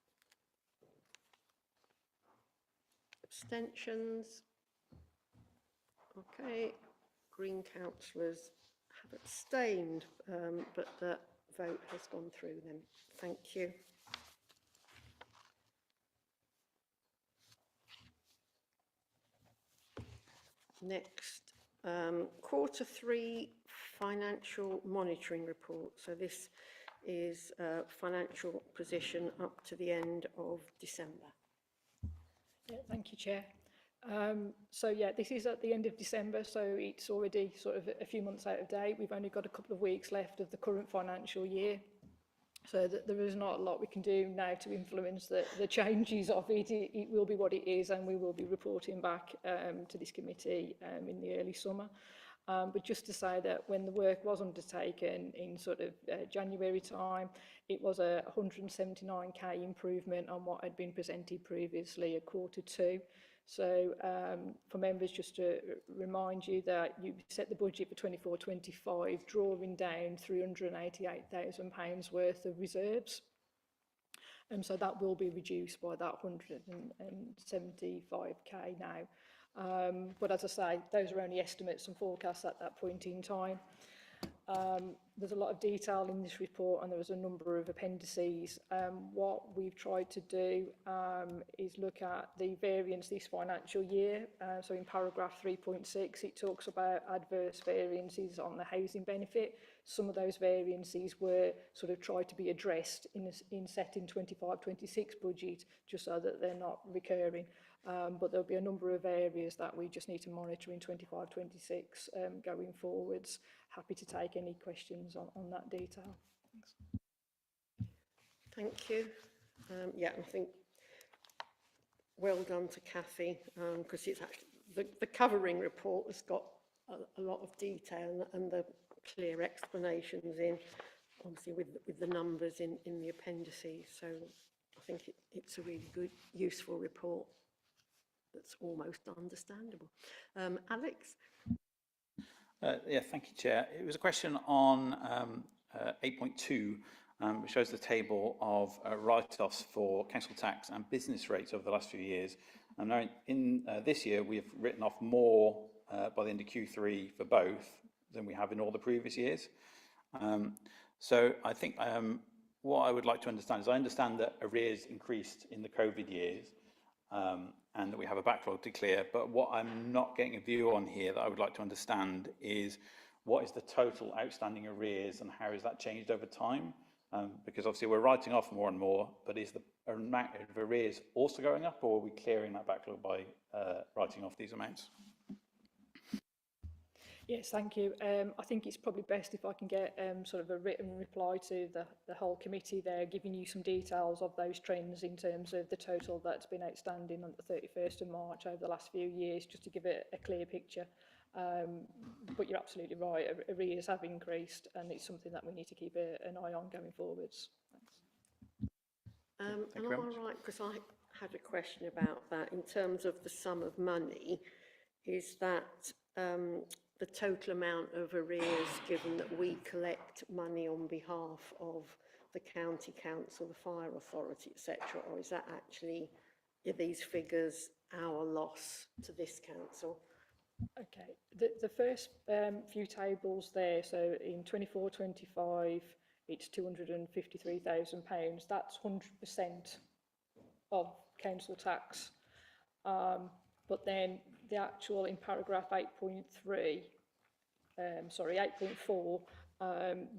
[SPEAKER 1] Abstentions? Okay, Green councillors have abstained, but the vote has gone through then. Thank you. Next, Q3 financial monitoring report. So this is financial position up to the end of December.
[SPEAKER 15] Yeah, thank you, Chair. So yeah, this is at the end of December, so it's already sort of a few months out of date. We've only got a couple of weeks left of the current financial year. So that there is not a lot we can do now to influence the changes of it. It will be what it is, and we will be reporting back to this committee in the early summer. But just to say that when the work was undertaken in sort of January time, it was a 179k improvement on what had been presented previously at Q2. So for members, just to remind you that you set the budget for 24-25, drawing down £388,000 worth of reserves. So that will be reduced by that 175k now. But as I say, those are only estimates and forecasts at that point in time. There's a lot of detail in this report, and there was a number of appendices. What we've tried to do is look at the variance this financial year. So in paragraph 3.6, it talks about adverse variances on the housing benefit. Some of those variances were sort of tried to be addressed in setting 25-26 budget, just so that they're not recurring. But there'll be a number of areas that we just need to monitor in 25-26 going forwards. Happy to take any questions on that detail. Thanks.
[SPEAKER 1] Thank you. Yeah, I think well done to Kathy, because it's actually the covering report has got a lot of detail and the clear explanations in, obviously with the numbers in the appendices. So I think it's a really good, useful report that's almost understandable. Alex?
[SPEAKER 2] Yeah, thank you, Chair. It was a question on 8.2, which shows the table of write-offs for council tax and business rates over the last few years. And now in this year, we have written off more by the end of Q3 for both than we have in all the previous years. So I think what I would like to understand is I understand that arrears increased in the COVID years, and that we have a backlog to clear. But what I'm not getting a view on here that I would like to understand is what is the total outstanding arrears and how has that changed over time? Because obviously we're writing off more and more, but is the amount of arrears also going up, or are we clearing that backlog by writing off these amounts?
[SPEAKER 15] Yes, thank you. I think it's probably best if I can get sort of a written reply to the whole committee there, giving you some details of those trends in terms of the total that's been outstanding on the 31st of March over the last few years, just to give it a clear picture. But you're absolutely right, arrears have increased, and it's something that we need to keep an eye on going forwards.
[SPEAKER 2] Thank you very much.
[SPEAKER 1] Am I right, because I had a question about that, in terms of the sum of money, is that the total amount of arrears, given that we collect money on behalf of the county council, the fire authority, etc., or is that actually, are these figures our loss to this council?
[SPEAKER 15] Okay, the first few tables there, so in 24-25, it's £253,000. That's 100% of council tax. But then the actual, in paragraph 8.3, 8.4,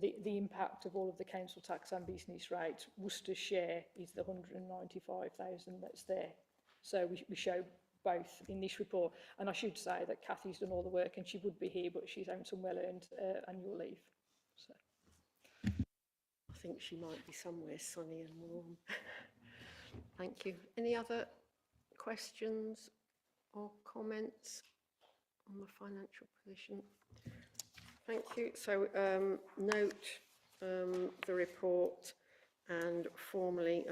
[SPEAKER 15] the impact of all of the council tax and business rates, Worcester's share is the 195,000 that's there. So we show both in this report. And I should say that Kathy's done all the work and she would be here, but she's on some well-earned annual leave. So.
[SPEAKER 1] I think she might be somewhere sunny and warm. Thank you. Any other questions or comments on the financial position? Thank you. So note the report, and formally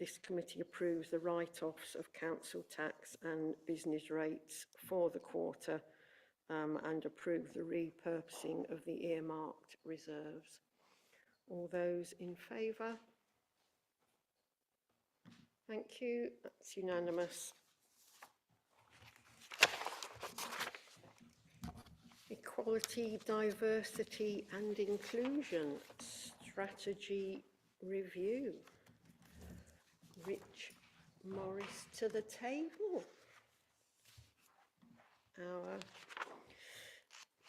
[SPEAKER 1] this committee approves the write-offs of council tax and business rates for the quarter, and approve the repurposing of the earmarked reserves. All those in favour? Thank you. That's unanimous. Equality, diversity and inclusion strategy review. Rich Morris to the table. Our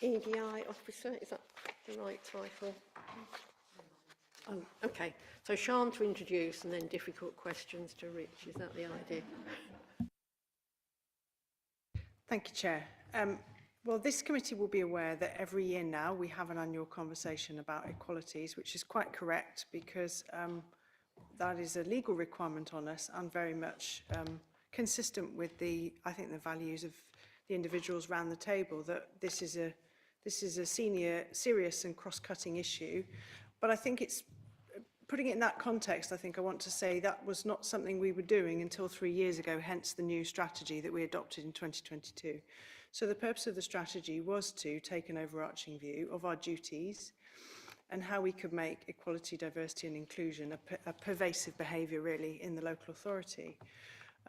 [SPEAKER 1] EDI officer, is that the right title? Oh, okay. So Sian to introduce and then difficult questions to Rich. Is that the idea?
[SPEAKER 17] Thank you, Chair. Well, this committee will be aware that every year now we have an annual conversation about equalities, which is quite correct because that is a legal requirement on us and very much consistent with the, I think, the values of the individuals around the table, that this is a serious and cross-cutting issue. But I think it's, putting it in that context, I think I want to say that was not something we were doing until 3 years ago, hence the new strategy that we adopted in 2022. So the purpose of the strategy was to take an overarching view of our duties and how we could make equality, diversity and inclusion a pervasive behaviour really in the local authority.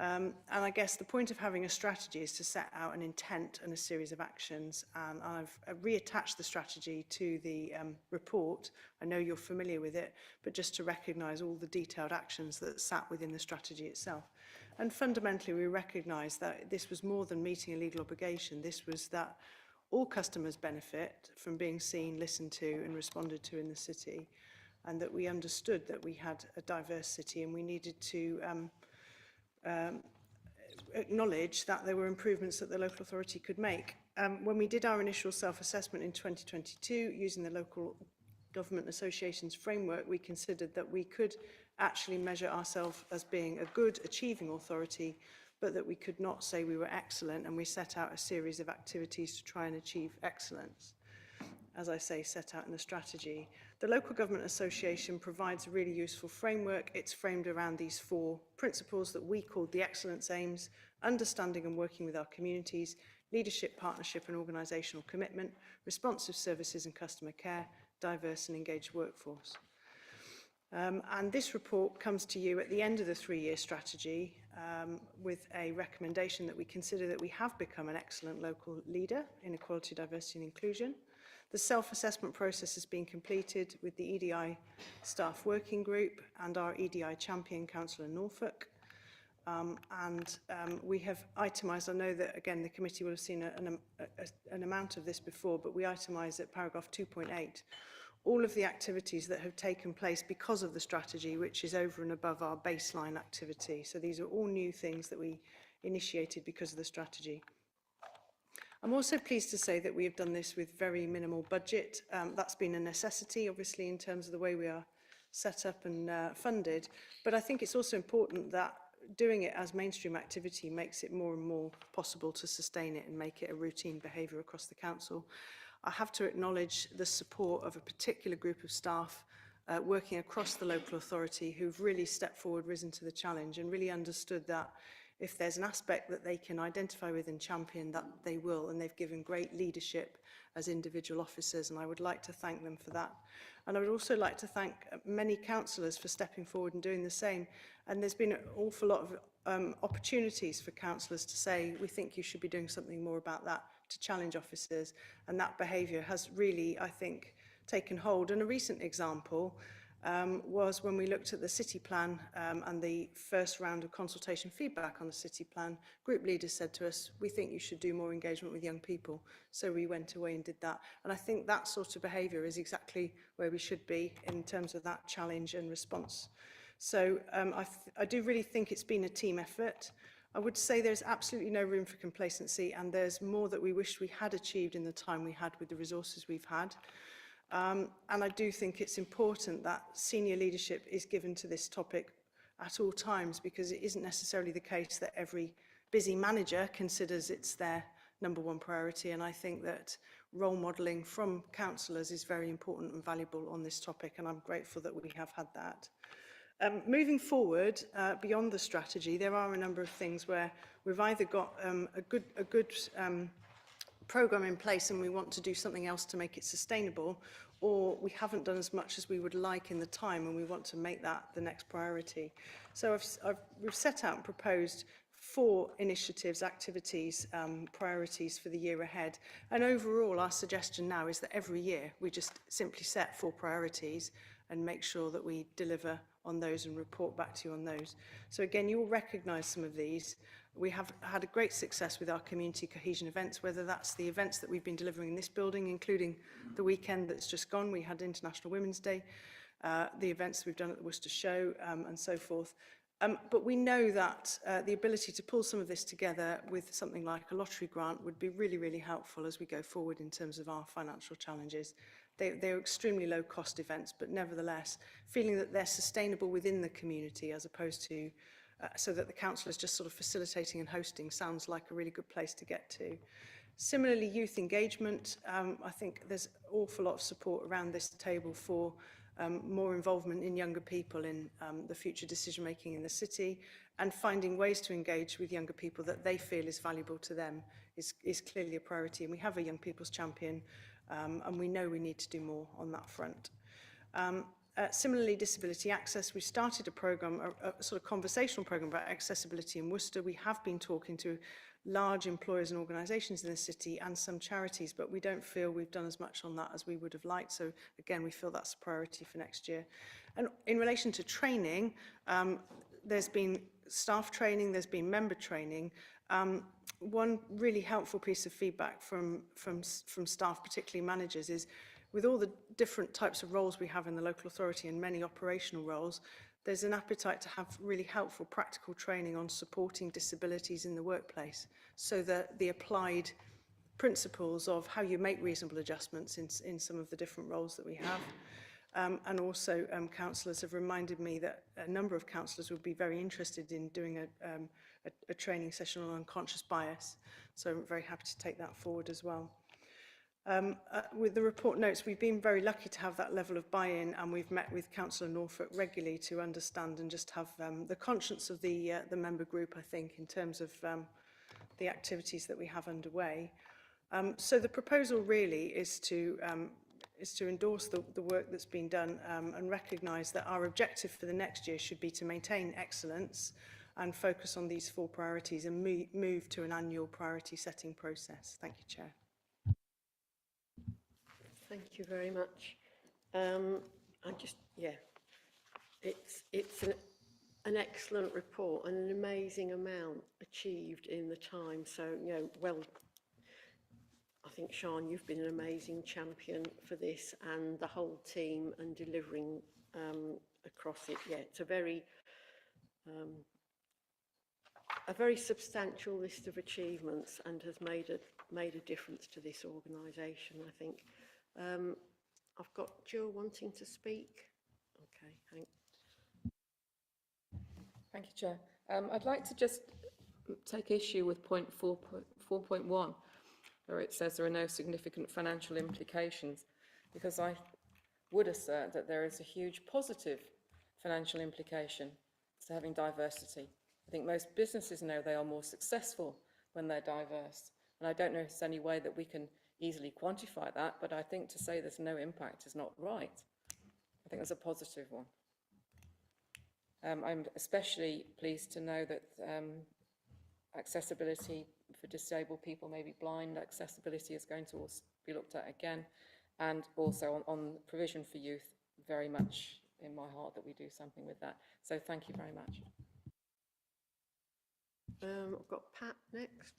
[SPEAKER 17] And I guess the point of having a strategy is to set out an intent and a series of actions. And I've reattached the strategy to the report. I know you're familiar with it, but just to recognise all the detailed actions that sat within the strategy itself. And fundamentally, we recognise that this was more than meeting a legal obligation. This was that all customers benefit from being seen, listened to and responded to in the city, and that we understood that we had a diverse city and we needed to acknowledge that there were improvements that the local authority could make. When we did our initial self-assessment in 2022, using the Local Government Associations framework, we considered that we could actually measure ourselves as being a good achieving authority, but that we could not say we were excellent, and we set out a series of activities to try and achieve excellence. As I say, set out in the strategy. The Local Government Association provides a really useful framework. It's framed around these 4 principles that we called the excellence aims: understanding and working with our communities, leadership, partnership and organisational commitment, responsive services and customer care, diverse and engaged workforce. And this report comes to you at the end of the 3-year strategy with a recommendation that we consider that we have become an excellent local leader in equality, diversity and inclusion. The self-assessment process has been completed with the EDI staff working group and our EDI champion, Councillor Norfolk. We have itemised, I know that again the committee will have seen an amount of this before, but we itemise at paragraph 2.8 all of the activities that have taken place because of the strategy, which is over and above our baseline activity. So these are all new things that we initiated because of the strategy. I'm also pleased to say that we have done this with very minimal budget. That's been a necessity, obviously, in terms of the way we are set up and funded. But I think it's also important that doing it as mainstream activity makes it more and more possible to sustain it and make it a routine behaviour across the council. I have to acknowledge the support of a particular group of staff working across the local authority who've really stepped forward, risen to the challenge and really understood that if there's an aspect that they can identify with and champion, that they will, and they've given great leadership as individual officers, and I would like to thank them for that. And I would also like to thank many councillors for stepping forward and doing the same. And there's been an awful lot of opportunities for councillors to say, we think you should be doing something more about that, to challenge officers, and that behaviour has really, I think, taken hold. And a recent example was when we looked at the city plan and the first round of consultation feedback on the city plan. Group leaders said to us, we think you should do more engagement with young people. So we went away and did that. And I think that sort of behaviour is exactly where we should be in terms of that challenge and response. So I do really think it's been a team effort. I would say there's absolutely no room for complacency, and there's more that we wish we had achieved in the time we had with the resources we've had. And I do think it's important that senior leadership is given to this topic at all times, because it isn't necessarily the case that every busy manager considers it's their number one priority. And I think that role modelling from councillors is very important and valuable on this topic, and I'm grateful that we have had that. Moving forward, beyond the strategy, there are a number of things where we've either got a good programme in place and we want to do something else to make it sustainable, or we haven't done as much as we would like in the time and we want to make that the next priority. So we've set out and proposed 4 initiatives, activities, priorities for the year ahead. And overall, our suggestion now is that every year we just simply set 4 priorities and make sure that we deliver on those and report back to you on those. So again, you will recognise some of these. We have had a great success with our community cohesion events, whether that's the events that we've been delivering in this building, including the weekend that's just gone. We had International Women's Day, the events we've done at the Worcester Show, and so forth. But we know that the ability to pull some of this together with something like a lottery grant would be really, really helpful as we go forward in terms of our financial challenges. They're extremely low cost events, but nevertheless, feeling that they're sustainable within the community as opposed to so that the council is just sort of facilitating and hosting sounds like a really good place to get to. Similarly, youth engagement, I think there's an awful lot of support around this table for more involvement in younger people in the future decision making in the city, and finding ways to engage with younger people that they feel is valuable to them is clearly a priority. And we have a young people's champion, and we know we need to do more on that front. Similarly, disability access, we started a programme, a sort of conversational programme about accessibility in Worcester. We have been talking to large employers and organisations in the city and some charities, but we don't feel we've done as much on that as we would have liked. So again, we feel that's a priority for next year. And in relation to training, there's been staff training, there's been member training. One really helpful piece of feedback from staff, particularly managers, is with all the different types of roles we have in the local authority and many operational roles, there's an appetite to have really helpful practical training on supporting disabilities in the workplace, so that the applied principles of how you make reasonable adjustments in some of the different roles that we have. And also councillors have reminded me that a number of councillors would be very interested in doing a training session on unconscious bias. So I'm very happy to take that forward as well. With the report notes, we've been very lucky to have that level of buy-in, and we've met with Councillor Norfolk regularly to understand and just have the conscience of the member group, I think, in terms of the activities that we have underway. So the proposal really is to endorse the work that's been done and recognise that our objective for the next year should be to maintain excellence and focus on these 4 priorities and move to an annual priority setting process. Thank you, Chair.
[SPEAKER 1] Thank you very much. It's an excellent report and an amazing amount achieved in the time. So, I think, Sian, you've been an amazing champion for this and the whole team and delivering across it. Yeah, it's a very substantial list of achievements and has made a difference to this organisation, I think. I've got Jill wanting to speak. Okay, thanks.
[SPEAKER 7] Thank you, Chair. I'd like to just take issue with point 4.1, where it says there are no significant financial implications, because I would assert that there is a huge positive financial implication to having diversity. I think most businesses know they are more successful when they're diverse. And I don't know if there's any way that we can easily quantify that, but I think to say there's no impact is not right. I think that's a positive one. I'm especially pleased to know that accessibility for disabled people, maybe blind accessibility, is going to also be looked at again. And also on provision for youth, very much in my heart that we do something with that. So thank you very much.
[SPEAKER 1] I've got Pat next.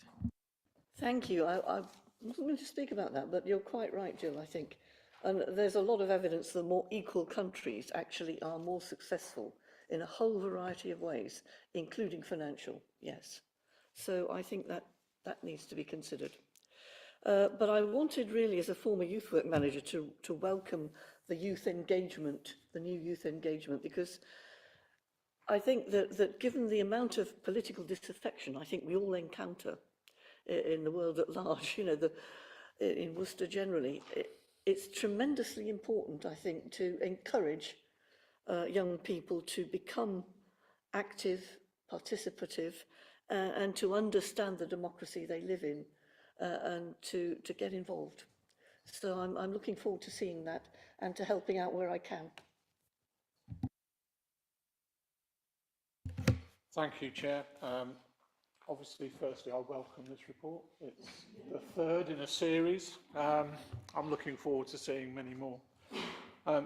[SPEAKER 18] Thank you. I wasn't going to speak about that, but you're quite right, Jill, I think. And there's a lot of evidence that more equal countries actually are more successful in a whole variety of ways, including financial, yes. So I think that needs to be considered. But I wanted really, as a former youth work manager, to welcome the youth engagement, the new youth engagement, because I think that given the amount of political disaffection I think we all encounter in the world at large, you know, in Worcester generally, it's tremendously important, I think, to encourage young people to become active, participative, and to understand the democracy they live in, and to get involved. So I'm looking forward to seeing that and to helping out where I can.
[SPEAKER 8] Thank you, Chair. Obviously, firstly, I welcome this report. It's the third in a series. I'm looking forward to seeing many more.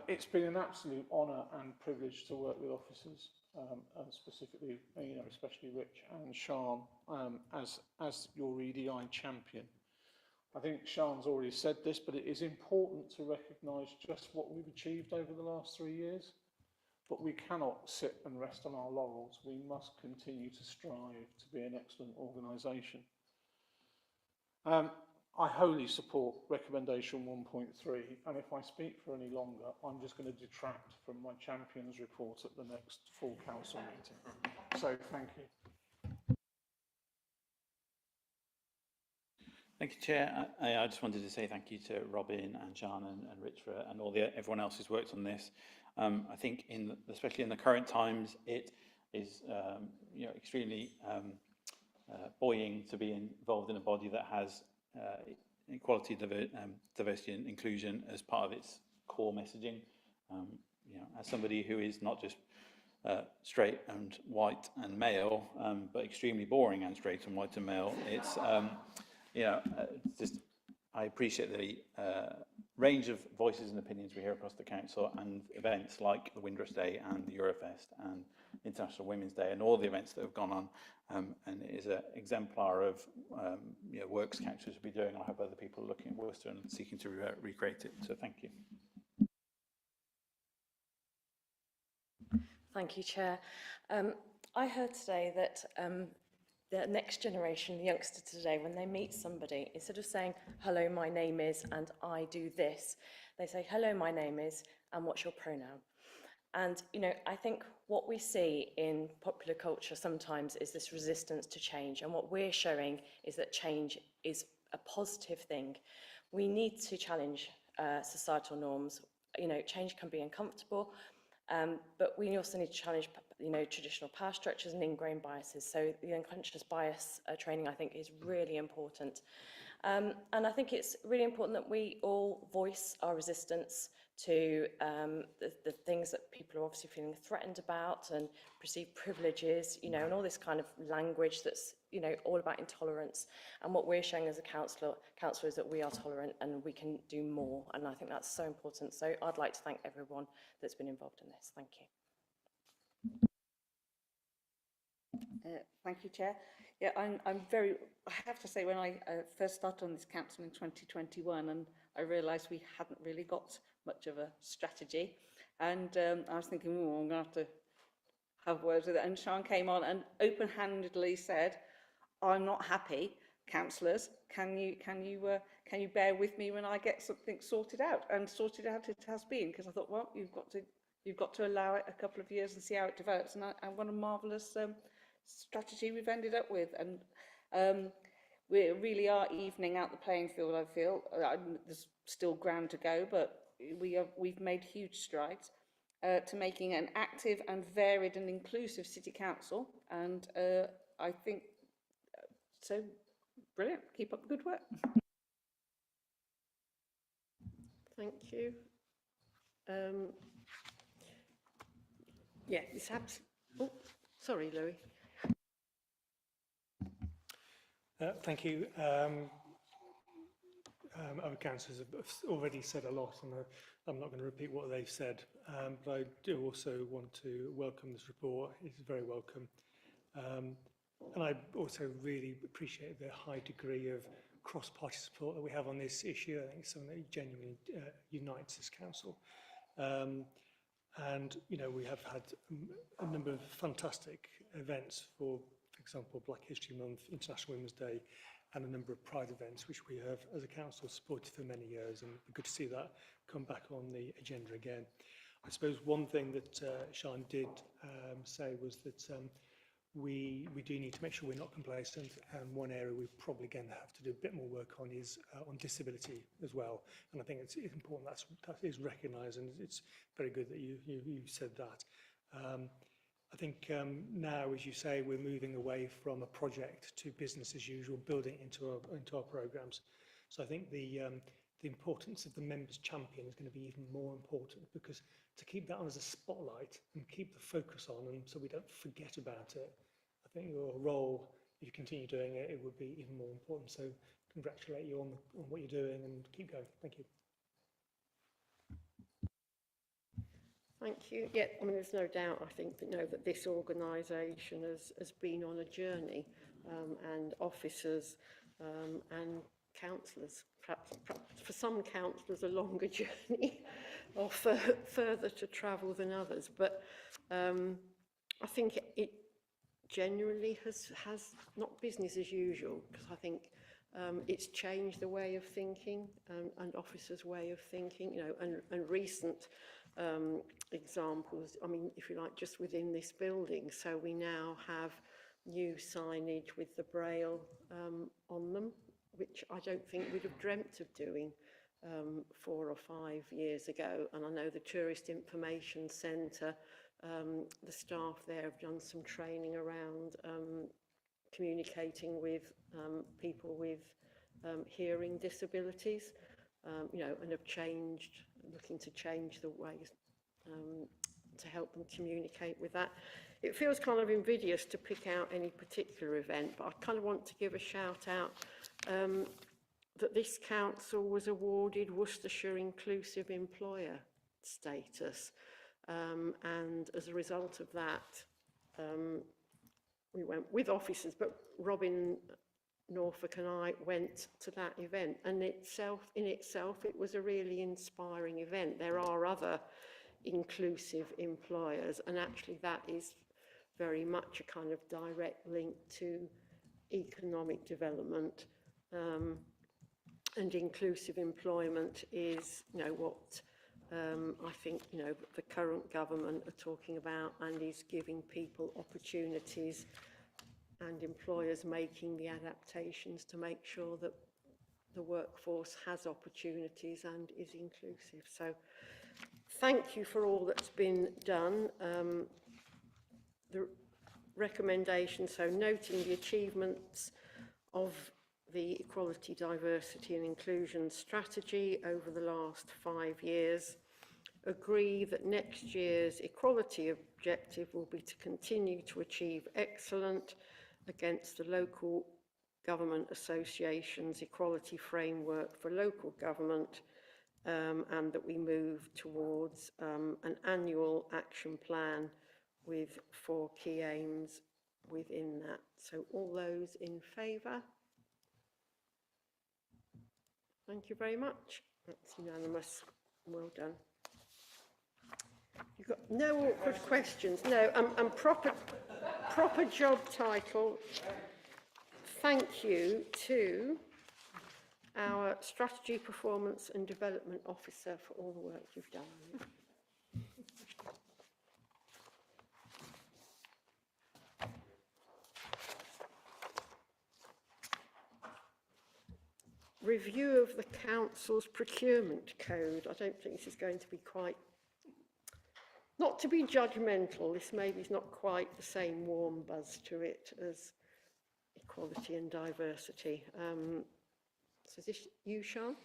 [SPEAKER 8] It's been an absolute honour and privilege to work with officers, and specifically, you know, especially Rich and Sian, as your EDI champion. I think Sian's already said this, but it is important to recognise just what we've achieved over the last 3 years. But we cannot sit and rest on our laurels. We must continue to strive to be an excellent organisation. I wholly support recommendation 1.3, and if I speak for any longer, I'm just going to detract from my champion's report at the next full council meeting. So thank you.
[SPEAKER 2] Thank you, Chair. I just wanted to say thank you to Robin and Sian and Rich and everyone else who's worked on this. I think, especially in the current times, it is you know, extremely buoying to be involved in a body that has equality, diversity and inclusion as part of its core messaging. You know, as somebody who is not just straight and white and male, but extremely boring and straight and white and male, it's you know, just I appreciate the range of voices and opinions we hear across the council, and events like the Windrush Day and the Eurofest and International Women's Day and all the events that have gone on, and it is an exemplar of you know, works councillors will be doing. I hope other people are looking at Worcester and seeking to recreate it. So thank you.
[SPEAKER 6] Thank you, Chair. I heard today that the next generation, the youngster today, when they meet somebody, instead of saying, hello, my name is, and I do this, they say, hello, my name is, and what's your pronoun? And, you know, I think what we see in popular culture sometimes is this resistance to change. And what we're showing is that change is a positive thing. We need to challenge societal norms. You know, change can be uncomfortable, but we also need to challenge, you know, traditional power structures and ingrained biases. So the unconscious bias training, I think, is really important. And I think it's really important that we all voice our resistance to the things that people are obviously feeling threatened about, and perceived privileges, you know, and all this kind of language that's, you know, all about intolerance. And what we're showing as a councillor is that we are tolerant and we can do more. And I think that's so important. So I'd like to thank everyone that's been involved in this. Thank you.
[SPEAKER 12] Thank you, Chair. Yeah, I have to say, when I first started on this council in 2021, and I realised we hadn't really got much of a strategy, and I was thinking, oh, I'm going to have to have words with it. And Sian came on and open-handedly said, I'm not happy, councillors, can you bear with me when I get something sorted out? And sorted out it has been, because I thought, well, you've got to allow it a couple of years and see how it develops. And what a marvellous strategy we've ended up with. And we really are evening out the playing field, I feel. There's still ground to go, but we've made huge strides to making an active and varied and inclusive city council, and I think so. Brilliant. Keep up the good work.
[SPEAKER 1] Thank you. Yeah, it's oh, sorry, Louis.
[SPEAKER 9] Thank you. Other councillors have already said a lot, and I'm not going to repeat what they've said, but I do also want to welcome this report. It's very welcome. And I also really appreciate the high degree of cross-party support that we have on this issue. I think it's something that genuinely unites this council. And, you know, we have had a number of fantastic events for example, Black History Month, International Women's Day, and a number of Pride events, which we have, as a council, supported for many years, and we're good to see that come back on the agenda again. I suppose one thing that Sian did say was that we do need to make sure we're not complacent, and one area we probably again have to do a bit more work on is on disability as well. And I think it's important that is recognised, and it's very good that you said that. I think now, as you say, we're moving away from a project to business as usual, building into our programmes. So I think the importance of the members' champion is going to be even more important, because to keep that on as a spotlight and keep the focus on, and so we don't forget about it, I think your role, if you continue doing it, it would be even more important. So congratulate you on what you're doing, and keep going. Thank you.
[SPEAKER 1] Thank you. Yeah, I mean, there's no doubt, I think, that this organisation has been on a journey, and officers and councillors, perhaps for some councillors a longer journey or further to travel than others. But I think it genuinely has not business as usual, because I think it's changed the way of thinking and officers' way of thinking, and recent examples, I mean, if you like, just within this building. So we now have new signage with the Braille on them, which I don't think we'd have dreamt of doing 4 or 5 years ago. And I know the Tourist Information Centre, the staff there have done some training around communicating with people with hearing disabilities, and have looking to change the ways to help them communicate with that. It feels kind of invidious to pick out any particular event, but I kind of want to give a shout out that this council was awarded Worcestershire Inclusive Employer status, and as a result of that, we went with officers, but Robin Norfolk and I went to that event, and in itself it was a really inspiring event. There are other inclusive employers, and actually that is very much a kind of direct link to economic development, and inclusive employment is what I think the current government are talking about, and is giving people opportunities, and employers making the adaptations to make sure that the workforce has opportunities and is inclusive. So thank you for all that's been done. The recommendation, so noting the achievements of the Equality, Diversity and Inclusion strategy over the last 5 years, agree that next year's equality objective will be to continue to achieve excellence against the Local Government Association's equality framework for local government, and that we move towards an annual action plan with 4 key aims within that. So all those in favour? Thank you very much. That's unanimous. Well done. You've got no awkward questions. No, and proper job title. Thank you to our Strategy, Performance and Development Officer for all the work you've done. review of the council's procurement code. I don't think this is going to be quite, not to be judgmental, this maybe is not quite the same warm buzz to it as equality and diversity. So is this you, Sian?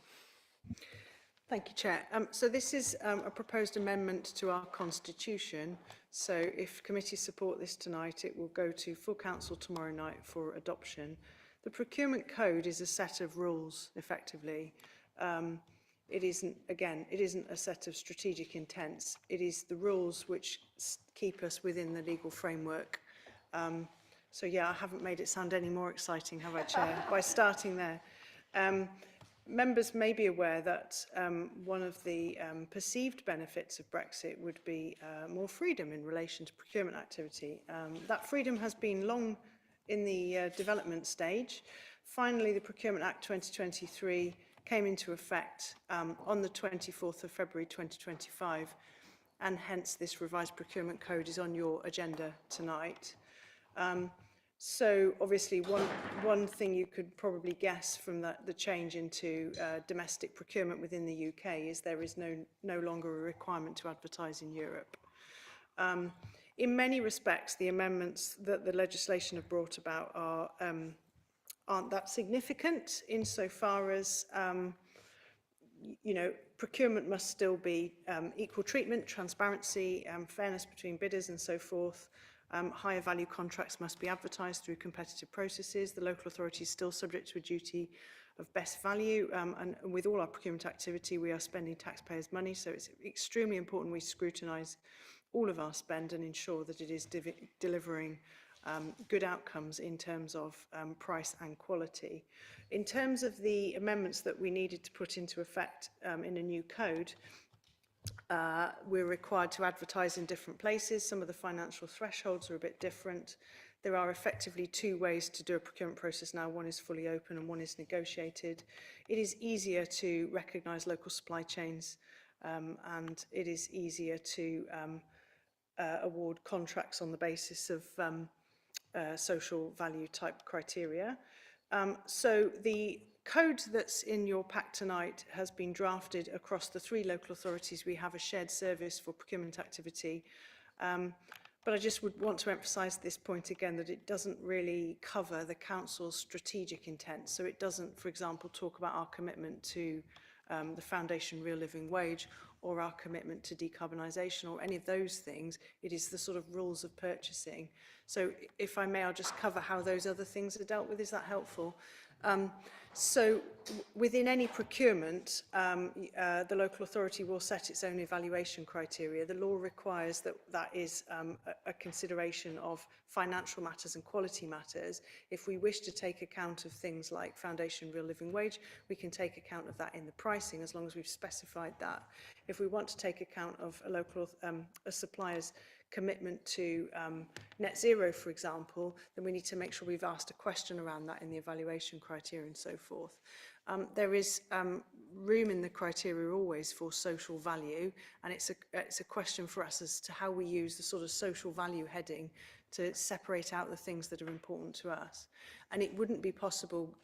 [SPEAKER 17] Thank you, Chair. So this is a proposed amendment to our constitution. So if committees support this tonight, it will go to full council tomorrow night for adoption. The procurement code is a set of rules, effectively. It isn't a set of strategic intents. It is the rules which keep us within the legal framework. So yeah, I haven't made it sound any more exciting, have I, Chair, by starting there. Members may be aware that one of the perceived benefits of Brexit would be more freedom in relation to procurement activity. That freedom has been long in the development stage. Finally, the Procurement Act 2023 came into effect on the 24th of February 2025, and hence this revised procurement code is on your agenda tonight. So obviously one thing you could probably guess from the change into domestic procurement within the UK is there is no longer a requirement to advertise in Europe. In many respects, the amendments that the legislation have brought about aren't that significant insofar as you know, procurement must still be equal treatment, transparency, fairness between bidders and so forth. Higher value contracts must be advertised through competitive processes. The local authority is still subject to a duty of best value, and with all our procurement activity we are spending taxpayers' money, so it's extremely important we scrutinise all of our spend and ensure that it is delivering good outcomes in terms of price and quality. In terms of the amendments that we needed to put into effect in a new code, we're required to advertise in different places. Some of the financial thresholds are a bit different. There are effectively two ways to do a procurement process now. One is fully open and one is negotiated. It is easier to recognise local supply chains and it is easier to award contracts on the basis of social value type criteria. So the code that's in your pack tonight has been drafted across the 3 local authorities. We have a shared service for procurement activity. But I just would want to emphasise this point again, that it doesn't really cover the council's strategic intent. So it doesn't, for example, talk about our commitment to the Foundation Real Living Wage or our commitment to decarbonisation or any of those things. It is the sort of rules of purchasing. So if I may, I'll just cover how those other things are dealt with. Is that helpful? So within any procurement, the local authority will set its own evaluation criteria. The law requires that that is a consideration of financial matters and quality matters. If we wish to take account of things like Foundation Real Living Wage, we can take account of that in the pricing as long as we've specified that. If we want to take account of a supplier's commitment to net zero, for example, then we need to make sure we've asked a question around that in the evaluation criteria and so forth. There is room in the criteria always for social value, and it's a question for us as to how we use the sort of social value heading to separate out the things that are important to us. And it wouldn't be possible,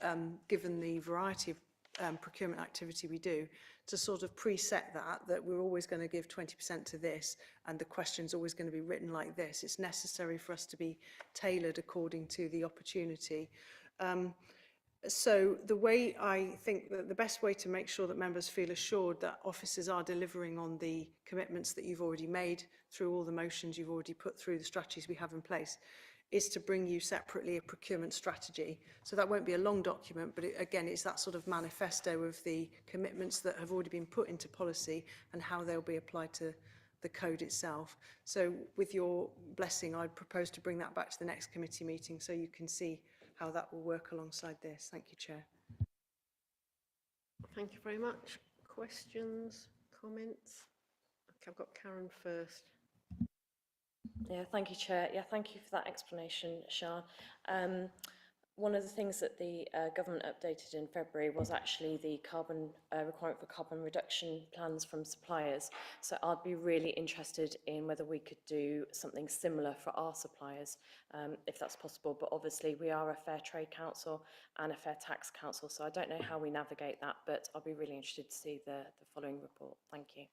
[SPEAKER 17] given the variety of procurement activity we do, to sort of preset that we're always going to give 20% to this and the question's always going to be written like this. It's necessary for us to be tailored according to the opportunity. So the way I think that the best way to make sure that members feel assured that officers are delivering on the commitments that you've already made through all the motions you've already put through, the strategies we have in place, is to bring you separately a procurement strategy. So that won't be a long document, but again, it's that sort of manifesto of the commitments that have already been put into policy and how they'll be applied to the code itself. So with your blessing, I'd propose to bring that back to the next committee meeting so you can see how that will work alongside this. Thank you, Chair.
[SPEAKER 1] Thank you very much. Questions, comments? Okay, I've got Karen first.
[SPEAKER 6] Yeah, thank you, Chair. Yeah, thank you for that explanation, Sian. One of the things that the government updated in February was actually the carbon requirement for carbon reduction plans from suppliers. So I'd be really interested in whether we could do something similar for our suppliers, if that's possible. But obviously we are a Fair Trade Council and a Fair Tax Council, so I don't know how we navigate that, but I'll be really interested to see the following report. Thank you.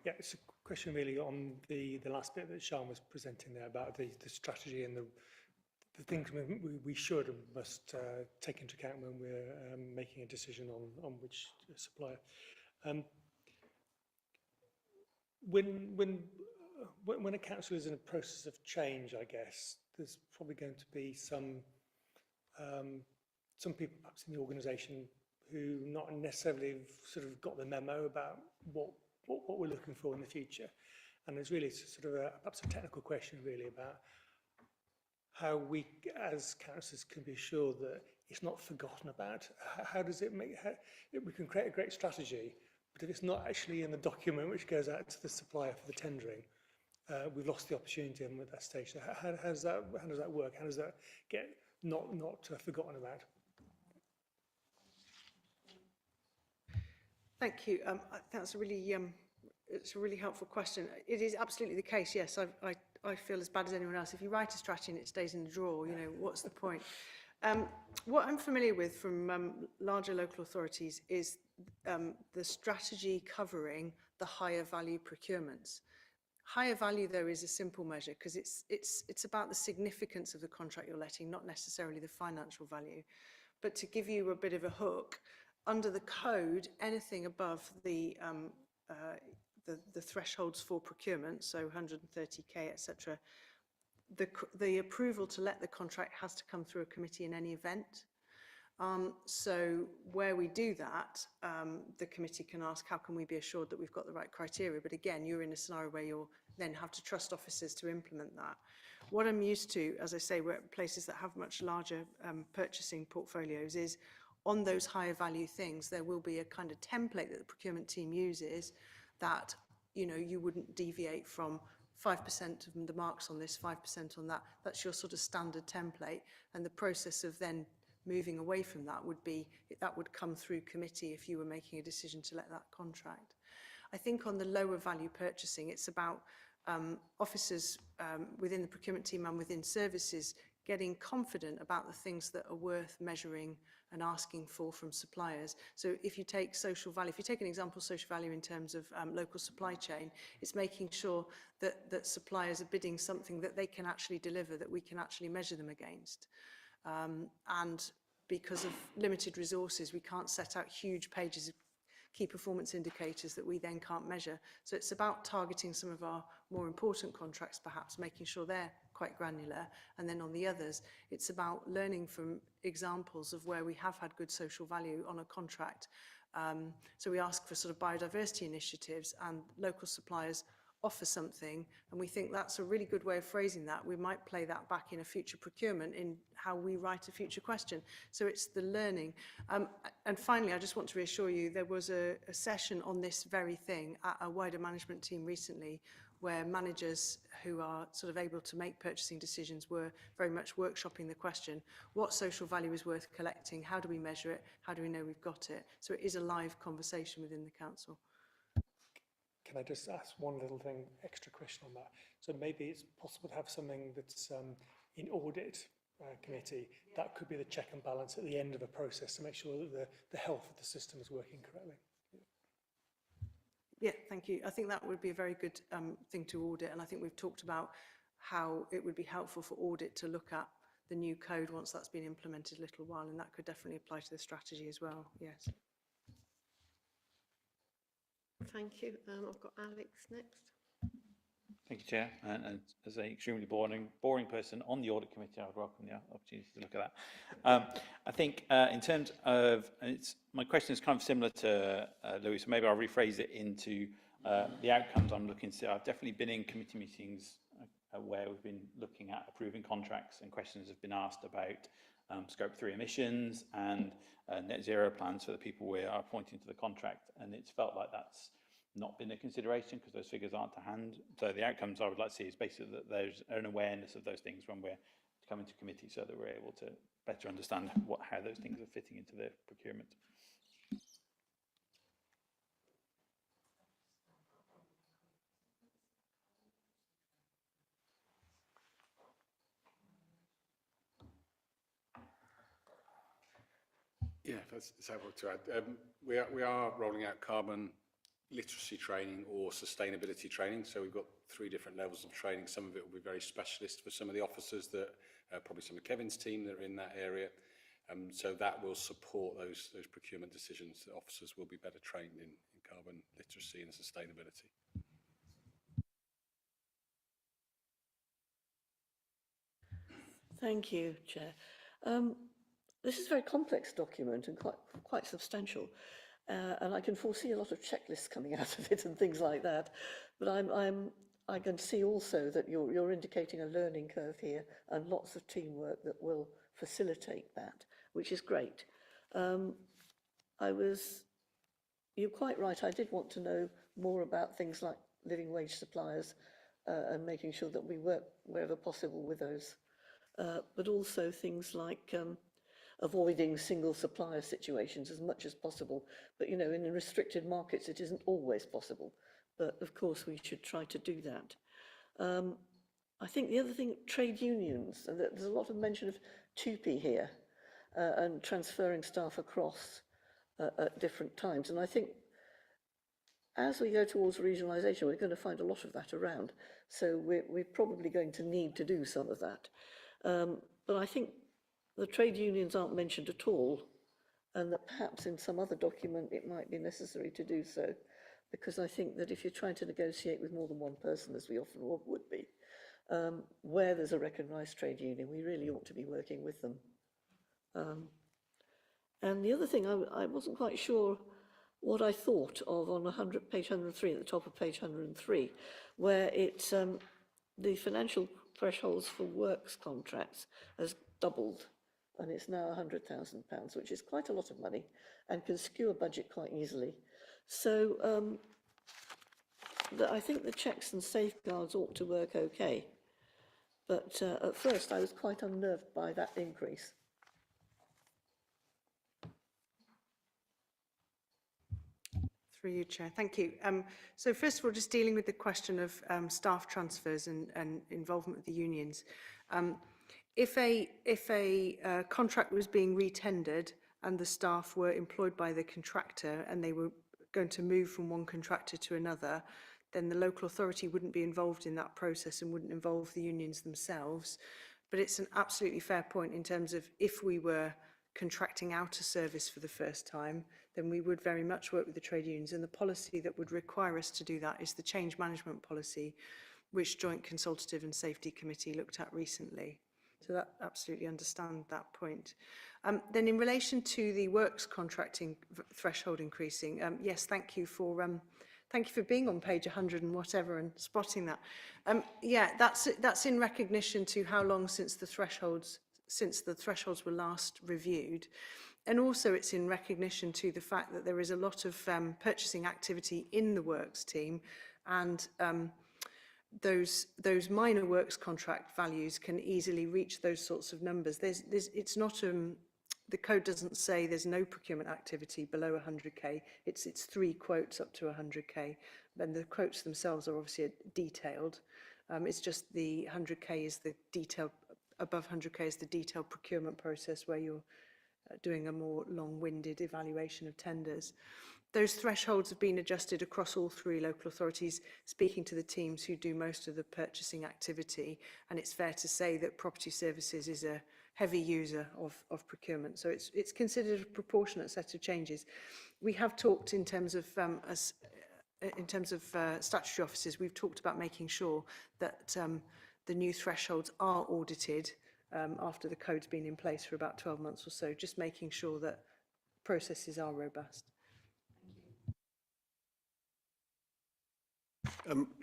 [SPEAKER 9] Yeah, it's a question really on the last bit that Sian was presenting there about the strategy and the things we should and must take into account when we're making a decision on which supplier. When a council is in a process of change, I guess there's probably going to be some people perhaps in the organisation who not necessarily have sort of got the memo about what we're looking for in the future. And there's really sort of perhaps a technical question really about how we as councillors can be sure that it's not forgotten about. How does it make, we can create a great strategy, but if it's not actually in the document which goes out to the supplier for the tendering, we've lost the opportunity at that stage. So how does that work? How does that get not forgotten about?
[SPEAKER 17] Thank you. That's a really it's a really helpful question. It is absolutely the case. Yes, I feel as bad as anyone else. If you write a strategy and it stays in the drawer, you know, what's the point? What I'm familiar with from larger local authorities is the strategy covering the higher value procurements. Higher value, though, is a simple measure because it's about the significance of the contract you're letting, not necessarily the financial value. But to give you a bit of a hook, under the code, anything above the thresholds for procurement, so 130k, etc., the approval to let the contract has to come through a committee in any event. So where we do that, the committee can ask, how can we be assured that we've got the right criteria? But again, you're in a scenario where you'll then have to trust officers to implement that. What I'm used to, as I say, we're at places that have much larger purchasing portfolios, is on those higher value things, there will be a kind of template that the procurement team uses that, you know, you wouldn't deviate from 5% of the marks on this, 5% on that. That's your sort of standard template. And the process of then moving away from that would be, that would come through committee if you were making a decision to let that contract. I think on the lower value purchasing, it's about officers within the procurement team and within services getting confident about the things that are worth measuring and asking for from suppliers. So if you take social value, if you take an example of social value in terms of local supply chain, it's making sure that suppliers are bidding something that they can actually deliver, that we can actually measure them against. And because of limited resources, we can't set out huge pages of key performance indicators that we then can't measure. So it's about targeting some of our more important contracts, perhaps making sure they're quite granular. And then on the others, it's about learning from examples of where we have had good social value on a contract. So we ask for sort of biodiversity initiatives, and local suppliers offer something, and we think that's a really good way of phrasing that. We might play that back in a future procurement in how we write a future question. So it's the learning. And finally, I just want to reassure you, there was a session on this very thing at a wider management team recently, where managers who are sort of able to make purchasing decisions were very much workshopping the question, what social value is worth collecting? How do we measure it? How do we know we've got it? So it is a live conversation within the council.
[SPEAKER 9] Can I just ask one little thing, extra question on that? So maybe it's possible to have something that's in audit committee, that could be the check and balance at the end of a process to make sure that the health of the system is working correctly.
[SPEAKER 17] Yeah, thank you. I think that would be a very good thing to audit, and I think we've talked about how it would be helpful for audit to look at the new code once that's been implemented a little while, and that could definitely apply to the strategy as well, yes.
[SPEAKER 1] Thank you. I've got Alex next.
[SPEAKER 2] Thank you, Chair. And as an extremely boring person on the Audit Committee, I would welcome the opportunity to look at that. I think in terms of, my question is kind of similar to Louis, so maybe I'll rephrase it into the outcomes I'm looking to see. I've definitely been in committee meetings where we've been looking at approving contracts, and questions have been asked about Scope 3 emissions and net zero plans for the people we are appointing to the contract, and it's felt like that's not been a consideration because those figures aren't to hand. So the outcomes I would like to see is basically that there's an awareness of those things when we're coming to committee, so that we're able to better understand how those things are fitting into the procurement.
[SPEAKER 19] Yeah, that's helpful to add. We are rolling out carbon literacy training or sustainability training. So we've got 3 different levels of training. Some of it will be very specialist for some of the officers that, probably some of Kevin's team that are in that area. So that will support those procurement decisions. The officers will be better trained in carbon literacy and sustainability.
[SPEAKER 18] Thank you, Chair. This is a very complex document and quite substantial, and I can foresee a lot of checklists coming out of it and things like that. But I can see also that you're indicating a learning curve here and lots of teamwork that will facilitate that, which is great. You're quite right. I did want to know more about things like living wage suppliers and making sure that we work wherever possible with those. But also things like avoiding single supplier situations as much as possible. But, you know, in restricted markets, it isn't always possible. But, of course, we should try to do that. I think the other thing, trade unions, and there's a lot of mention of TUPE here and transferring staff across at different times. And I think as we go towards regionalisation, we're going to find a lot of that around. So we're probably going to need to do some of that. But I think the trade unions aren't mentioned at all, and that perhaps in some other document it might be necessary to do so, because I think that if you're trying to negotiate with more than one person, as we often would be, where there's a recognised trade union, we really ought to be working with them. And the other thing, I wasn't quite sure what I thought of on page 103, at the top of page 103, where it's the financial thresholds for works contracts has doubled, and it's now £100,000, which is quite a lot of money and can skew a budget quite easily. So I think the checks and safeguards ought to work okay. But at first I was quite unnerved by that increase.
[SPEAKER 17] Through you, Chair. Thank you. So first of all, just dealing with the question of staff transfers and involvement with the unions. If a contract was being retendered and the staff were employed by the contractor and they were going to move from one contractor to another, then the local authority wouldn't be involved in that process and wouldn't involve the unions themselves. But it's an absolutely fair point in terms of if we were contracting out a service for the first time, then we would very much work with the trade unions, and the policy that would require us to do that is the change management policy, which Joint Consultative and Safety Committee looked at recently. So that absolutely understand that point. Then in relation to the works contracting threshold increasing, yes, thank you for being on page 100 and whatever and spotting that. Yeah, that's in recognition to how long since the thresholds were last reviewed. And also it's in recognition to the fact that there is a lot of purchasing activity in the works team, and those minor works contract values can easily reach those sorts of numbers. It's not the code doesn't say there's no procurement activity below 100k. It's 3 quotes up to 100k, and the quotes themselves are obviously detailed. It's just the 100k is the detailed, above 100k is the detailed procurement process where you're doing a more long-winded evaluation of tenders. Those thresholds have been adjusted across all 3 local authorities, speaking to the teams who do most of the purchasing activity, and it's fair to say that property services is a heavy user of procurement. So it's considered a proportionate set of changes. We have talked in terms of statutory offices, we've talked about making sure that the new thresholds are audited after the code's been in place for about 12 months or so, just making sure that processes are robust.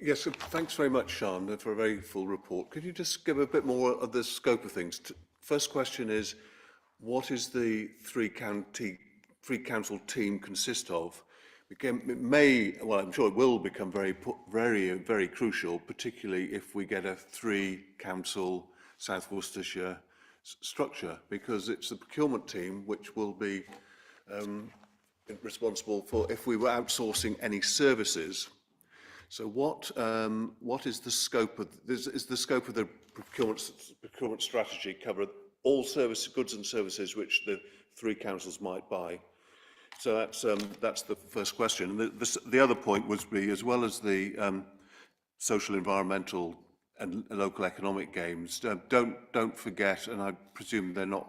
[SPEAKER 5] Yes, thanks very much, Sian, for a very full report. Could you just give a bit more of the scope of things? First question is, what is the three council team consist of? It may, well, I'm sure it will become very crucial, particularly if we get a 3-council South Worcestershire structure, because it's the procurement team which will be responsible for if we were outsourcing any services. So what is the scope of is the scope of the procurement strategy cover all goods and services which the 3 councils might buy? So that's the first question. And the other point would be, as well as the social, environmental, and local economic gains, don't forget, and I presume they're not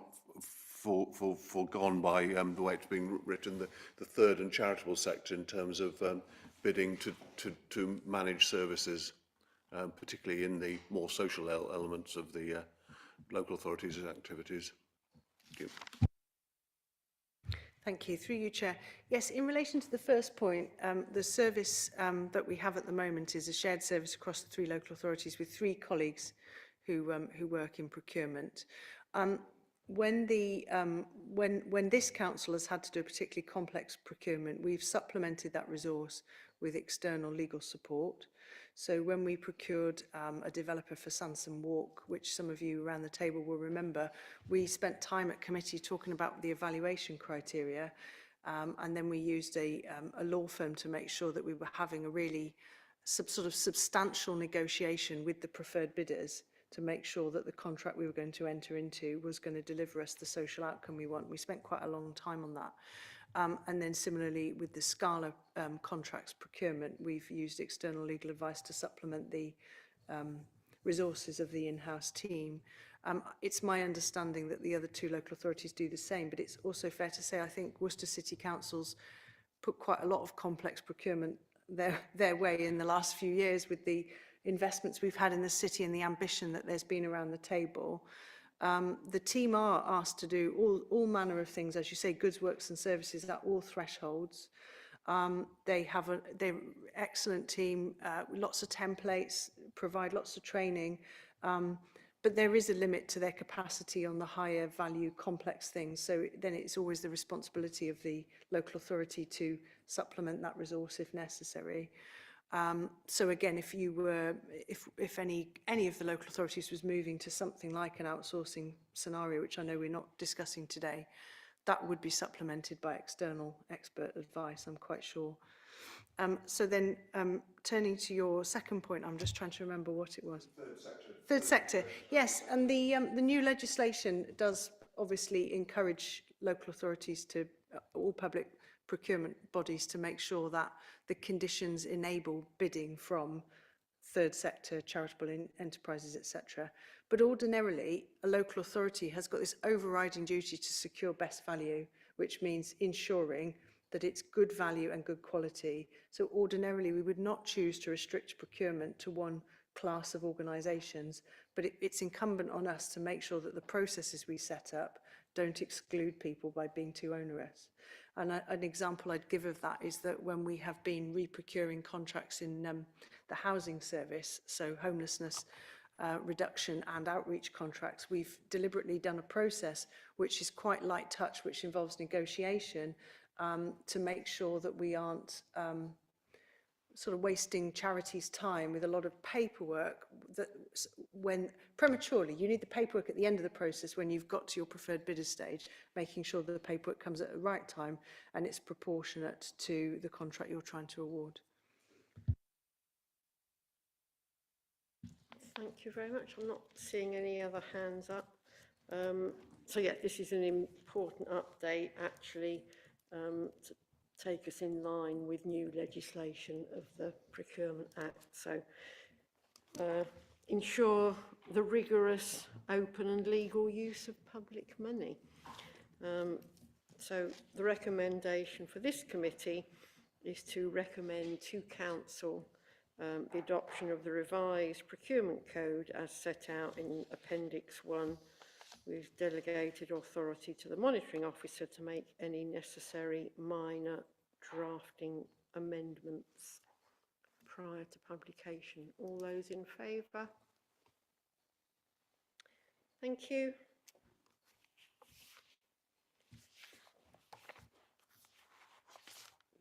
[SPEAKER 5] foregone by the way it's being written, the third and charitable sector in terms of bidding to manage services, particularly in the more social elements of the local authorities' activities. Thank you.
[SPEAKER 17] Thank you. Through you, Chair. Yes, in relation to the first point, the service that we have at the moment is a shared service across the 3 local authorities with 3 colleagues who work in procurement. When this council has had to do a particularly complex procurement, we've supplemented that resource with external legal support. So when we procured a developer for Sansom Walk, which some of you around the table will remember, we spent time at committee talking about the evaluation criteria, and then we used a law firm to make sure that we were having a really sort of substantial negotiation with the preferred bidders to make sure that the contract we were going to enter into was going to deliver us the social outcome we want. We spent quite a long time on that. And then similarly with the Scala contracts procurement, we've used external legal advice to supplement the resources of the in-house team. It's my understanding that the other 2 local authorities do the same, but it's also fair to say I think Worcester City Council's put quite a lot of complex procurement their way in the last few years with the investments we've had in the city and the ambition that there's been around the table. The team are asked to do all manner of things, as you say, goods, works and services at all thresholds. They're excellent team, lots of templates, provide lots of training, but there is a limit to their capacity on the higher value complex things. So then it's always the responsibility of the local authority to supplement that resource if necessary. So again, if any of the local authorities was moving to something like an outsourcing scenario, which I know we're not discussing today, that would be supplemented by external expert advice, I'm quite sure. So then turning to your second point, I'm just trying to remember what it was.
[SPEAKER 5] Third sector.
[SPEAKER 17] Third sector, yes. And the new legislation does obviously encourage local authorities to, all public procurement bodies, to make sure that the conditions enable bidding from third sector, charitable enterprises, etc. But ordinarily, a local authority has got this overriding duty to secure best value, which means ensuring that it's good value and good quality. So ordinarily, we would not choose to restrict procurement to one class of organisations, but it's incumbent on us to make sure that the processes we set up don't exclude people by being too onerous. And an example I'd give of that is that when we have been re-procuring contracts in the housing service, so homelessness reduction and outreach contracts, we've deliberately done a process which is quite light touch, which involves negotiation, to make sure that we aren't sort of wasting charities' time with a lot of paperwork, that when prematurely, you need the paperwork at the end of the process when you've got to your preferred bidder stage, making sure that the paperwork comes at the right time and it's proportionate to the contract you're trying to award.
[SPEAKER 1] Thank you very much. I'm not seeing any other hands up. So yeah, this is an important update actually to take us in line with new legislation of the Procurement Act. So ensure the rigorous, open and legal use of public money. So the recommendation for this committee is to recommend to Council the adoption of the revised procurement code as set out in Appendix 1, with delegated authority to the monitoring officer to make any necessary minor drafting amendments prior to publication. All those in favour? Thank you.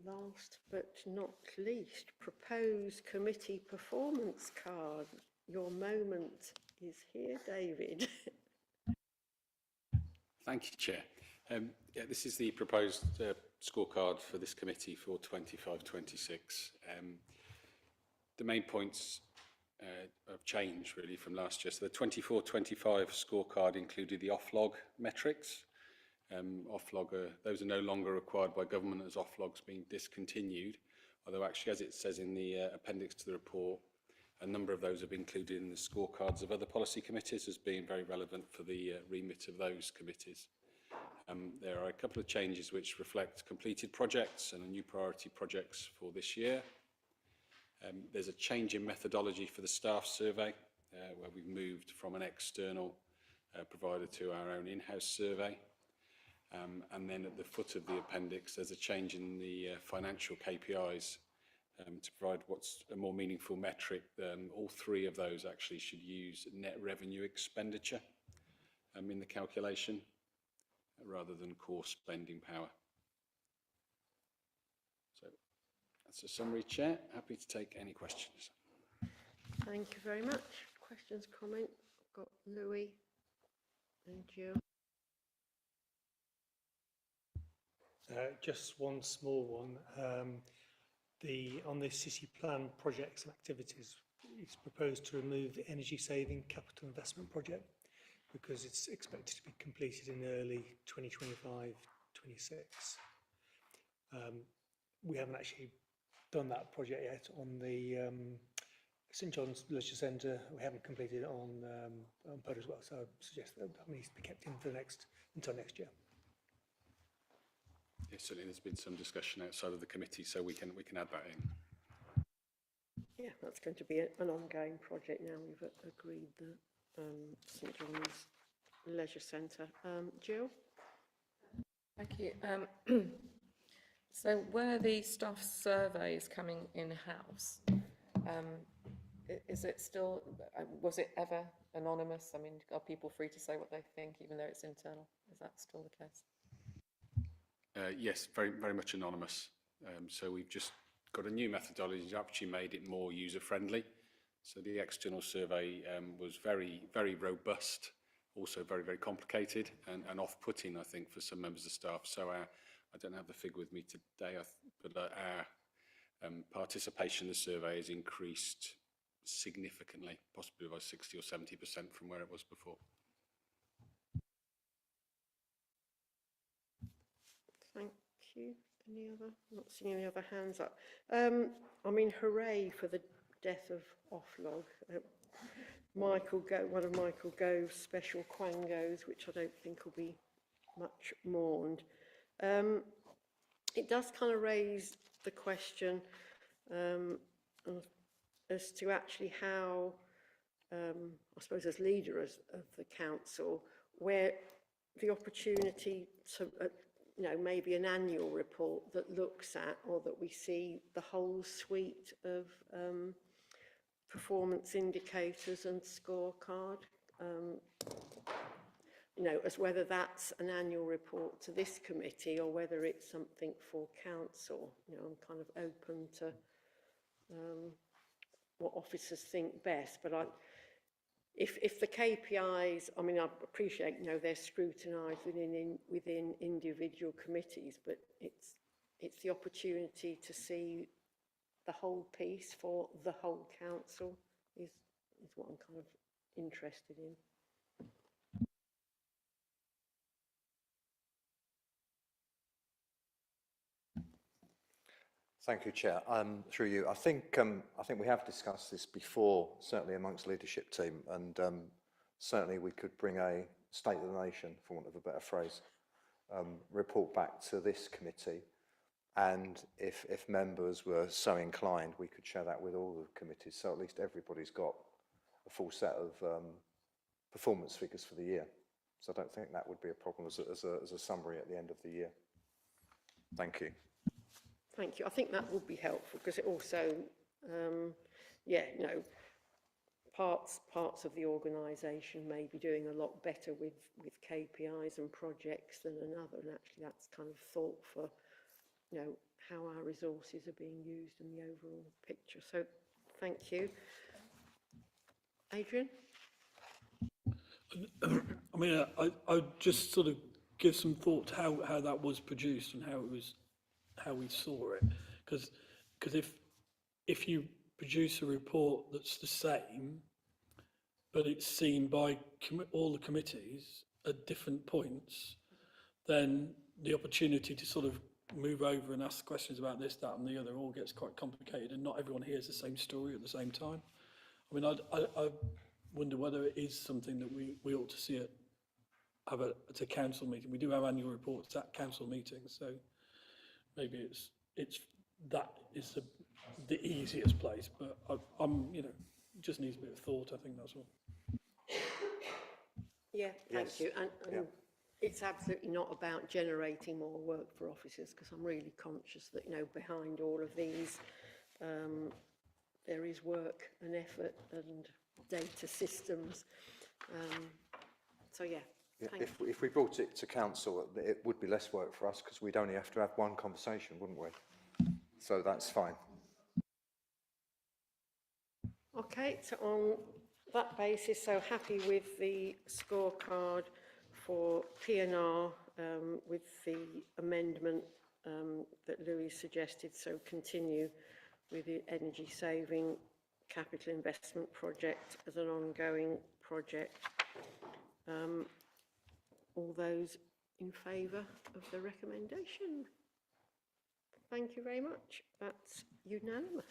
[SPEAKER 1] last but not least, proposed committee performance card. Your moment is here, David.
[SPEAKER 19] Thank you, Chair. Yeah, this is the proposed scorecard for this committee for 25-26. The main points have changed really from last year. So the 24-25 scorecard included the off-log metrics. Those are no longer required by government as off-logs being discontinued, although actually, as it says in the appendix to the report, a number of those have been included in the scorecards of other policy committees as being very relevant for the remit of those committees. There are a couple of changes which reflect completed projects and new priority projects for this year. There's a change in methodology for the staff survey, where we've moved from an external provider to our own in-house survey. And then at the foot of the appendix, there's a change in the financial KPIs to provide what's a more meaningful metric. All three of those actually should use net revenue expenditure in the calculation rather than core spending power. So that's a summary, Chair. Happy to take any questions.
[SPEAKER 1] Thank you very much. Questions, comments? I've got Louis and Jill.
[SPEAKER 9] Just one small one. On the city plan projects and activities, it's proposed to remove the energy saving capital investment project because it's expected to be completed in early 2025-26. We haven't actually done that project yet on the St John's Leisure Centre. We haven't completed it on Pud as well, so I suggest that needs to be kept in for until next year.
[SPEAKER 19] Yes, certainly there's been some discussion outside of the committee, so we can add that in.
[SPEAKER 1] Yeah, that's going to be an ongoing project now. We've agreed that St John's Leisure Centre. Jill?
[SPEAKER 7] Thank you. So were the staff surveys coming in-house? Is it still, was it ever anonymous? I mean, are people free to say what they think even though it's internal? Is that still the case?
[SPEAKER 19] Yes, very, very much anonymous. So we've just got a new methodology to actually made it more user-friendly. So the external survey was very, very robust, also very, very complicated and off-putting, I think, for some members of staff. So I don't have the figure with me today, but our participation in the survey has increased significantly, possibly by 60 or 70% from where it was before.
[SPEAKER 1] Thank you. Any other? Not seeing any other hands up. I mean, hooray for the death of Offlog. One of Michael Gove's special quangos, which I don't think will be much mourned. It does kind of raise the question as to actually how, I suppose as leader of the council, where the opportunity to, maybe an annual report that looks at, or that we see the whole suite of performance indicators and scorecard, as whether that's an annual report to this committee or whether it's something for council. I'm kind of open to what officers think best, but if the KPIs, I mean, I appreciate, they're scrutinised within individual committees, but it's the opportunity to see the whole piece for the whole council is what I'm kind of interested in.
[SPEAKER 20] Thank you, Chair. Through you, I think we have discussed this before, certainly amongst the leadership team, and certainly we could bring a State of the Nation, for want of a better phrase, report back to this committee, and if members were so inclined, we could share that with all the committees, so at least everybody's got a full set of performance figures for the year. So I don't think that would be a problem as a summary at the end of the year. Thank you.
[SPEAKER 1] Thank you. I think that would be helpful because it also, parts of the organisation may be doing a lot better with KPIs and projects than another, and actually that's kind of thought for you know, how our resources are being used and the overall picture. So thank you. Adrian?
[SPEAKER 16] I mean, I just sort of give some thought to how that was produced and how we saw it, because if you produce a report that's the same, but it's seen by all the committees at different points, then the opportunity to sort of move over and ask questions about this, that, and the other all gets quite complicated, and not everyone hears the same story at the same time. I mean, I wonder whether it is something that we ought to see at a council meeting. We do have annual reports at council meetings, so maybe it's that is the easiest place. But I'm you know, it just needs a bit of thought. I think that's all.
[SPEAKER 1] Yeah, thank
[SPEAKER 20] Yes.
[SPEAKER 1] you. And it's absolutely not about generating more work for officers, because I'm really conscious that, you know, behind all of these, there is work and effort and data systems. So yeah, thank you.
[SPEAKER 20] If we brought it to council, it would be less work for us because we'd only have to have one conversation, wouldn't we? So that's fine.
[SPEAKER 1] Okay, so on that basis, so happy with the scorecard for PNR with the amendment that Louis suggested, so continue with the energy saving capital investment project as an ongoing project. All those in favour of the recommendation? Thank you very much. That's unanimous.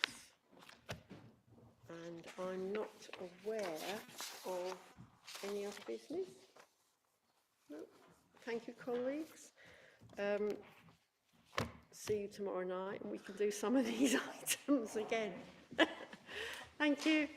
[SPEAKER 1] And I'm not aware of any other business. No. Thank you, colleagues. See you tomorrow night and we can do some of these items again. Thank you.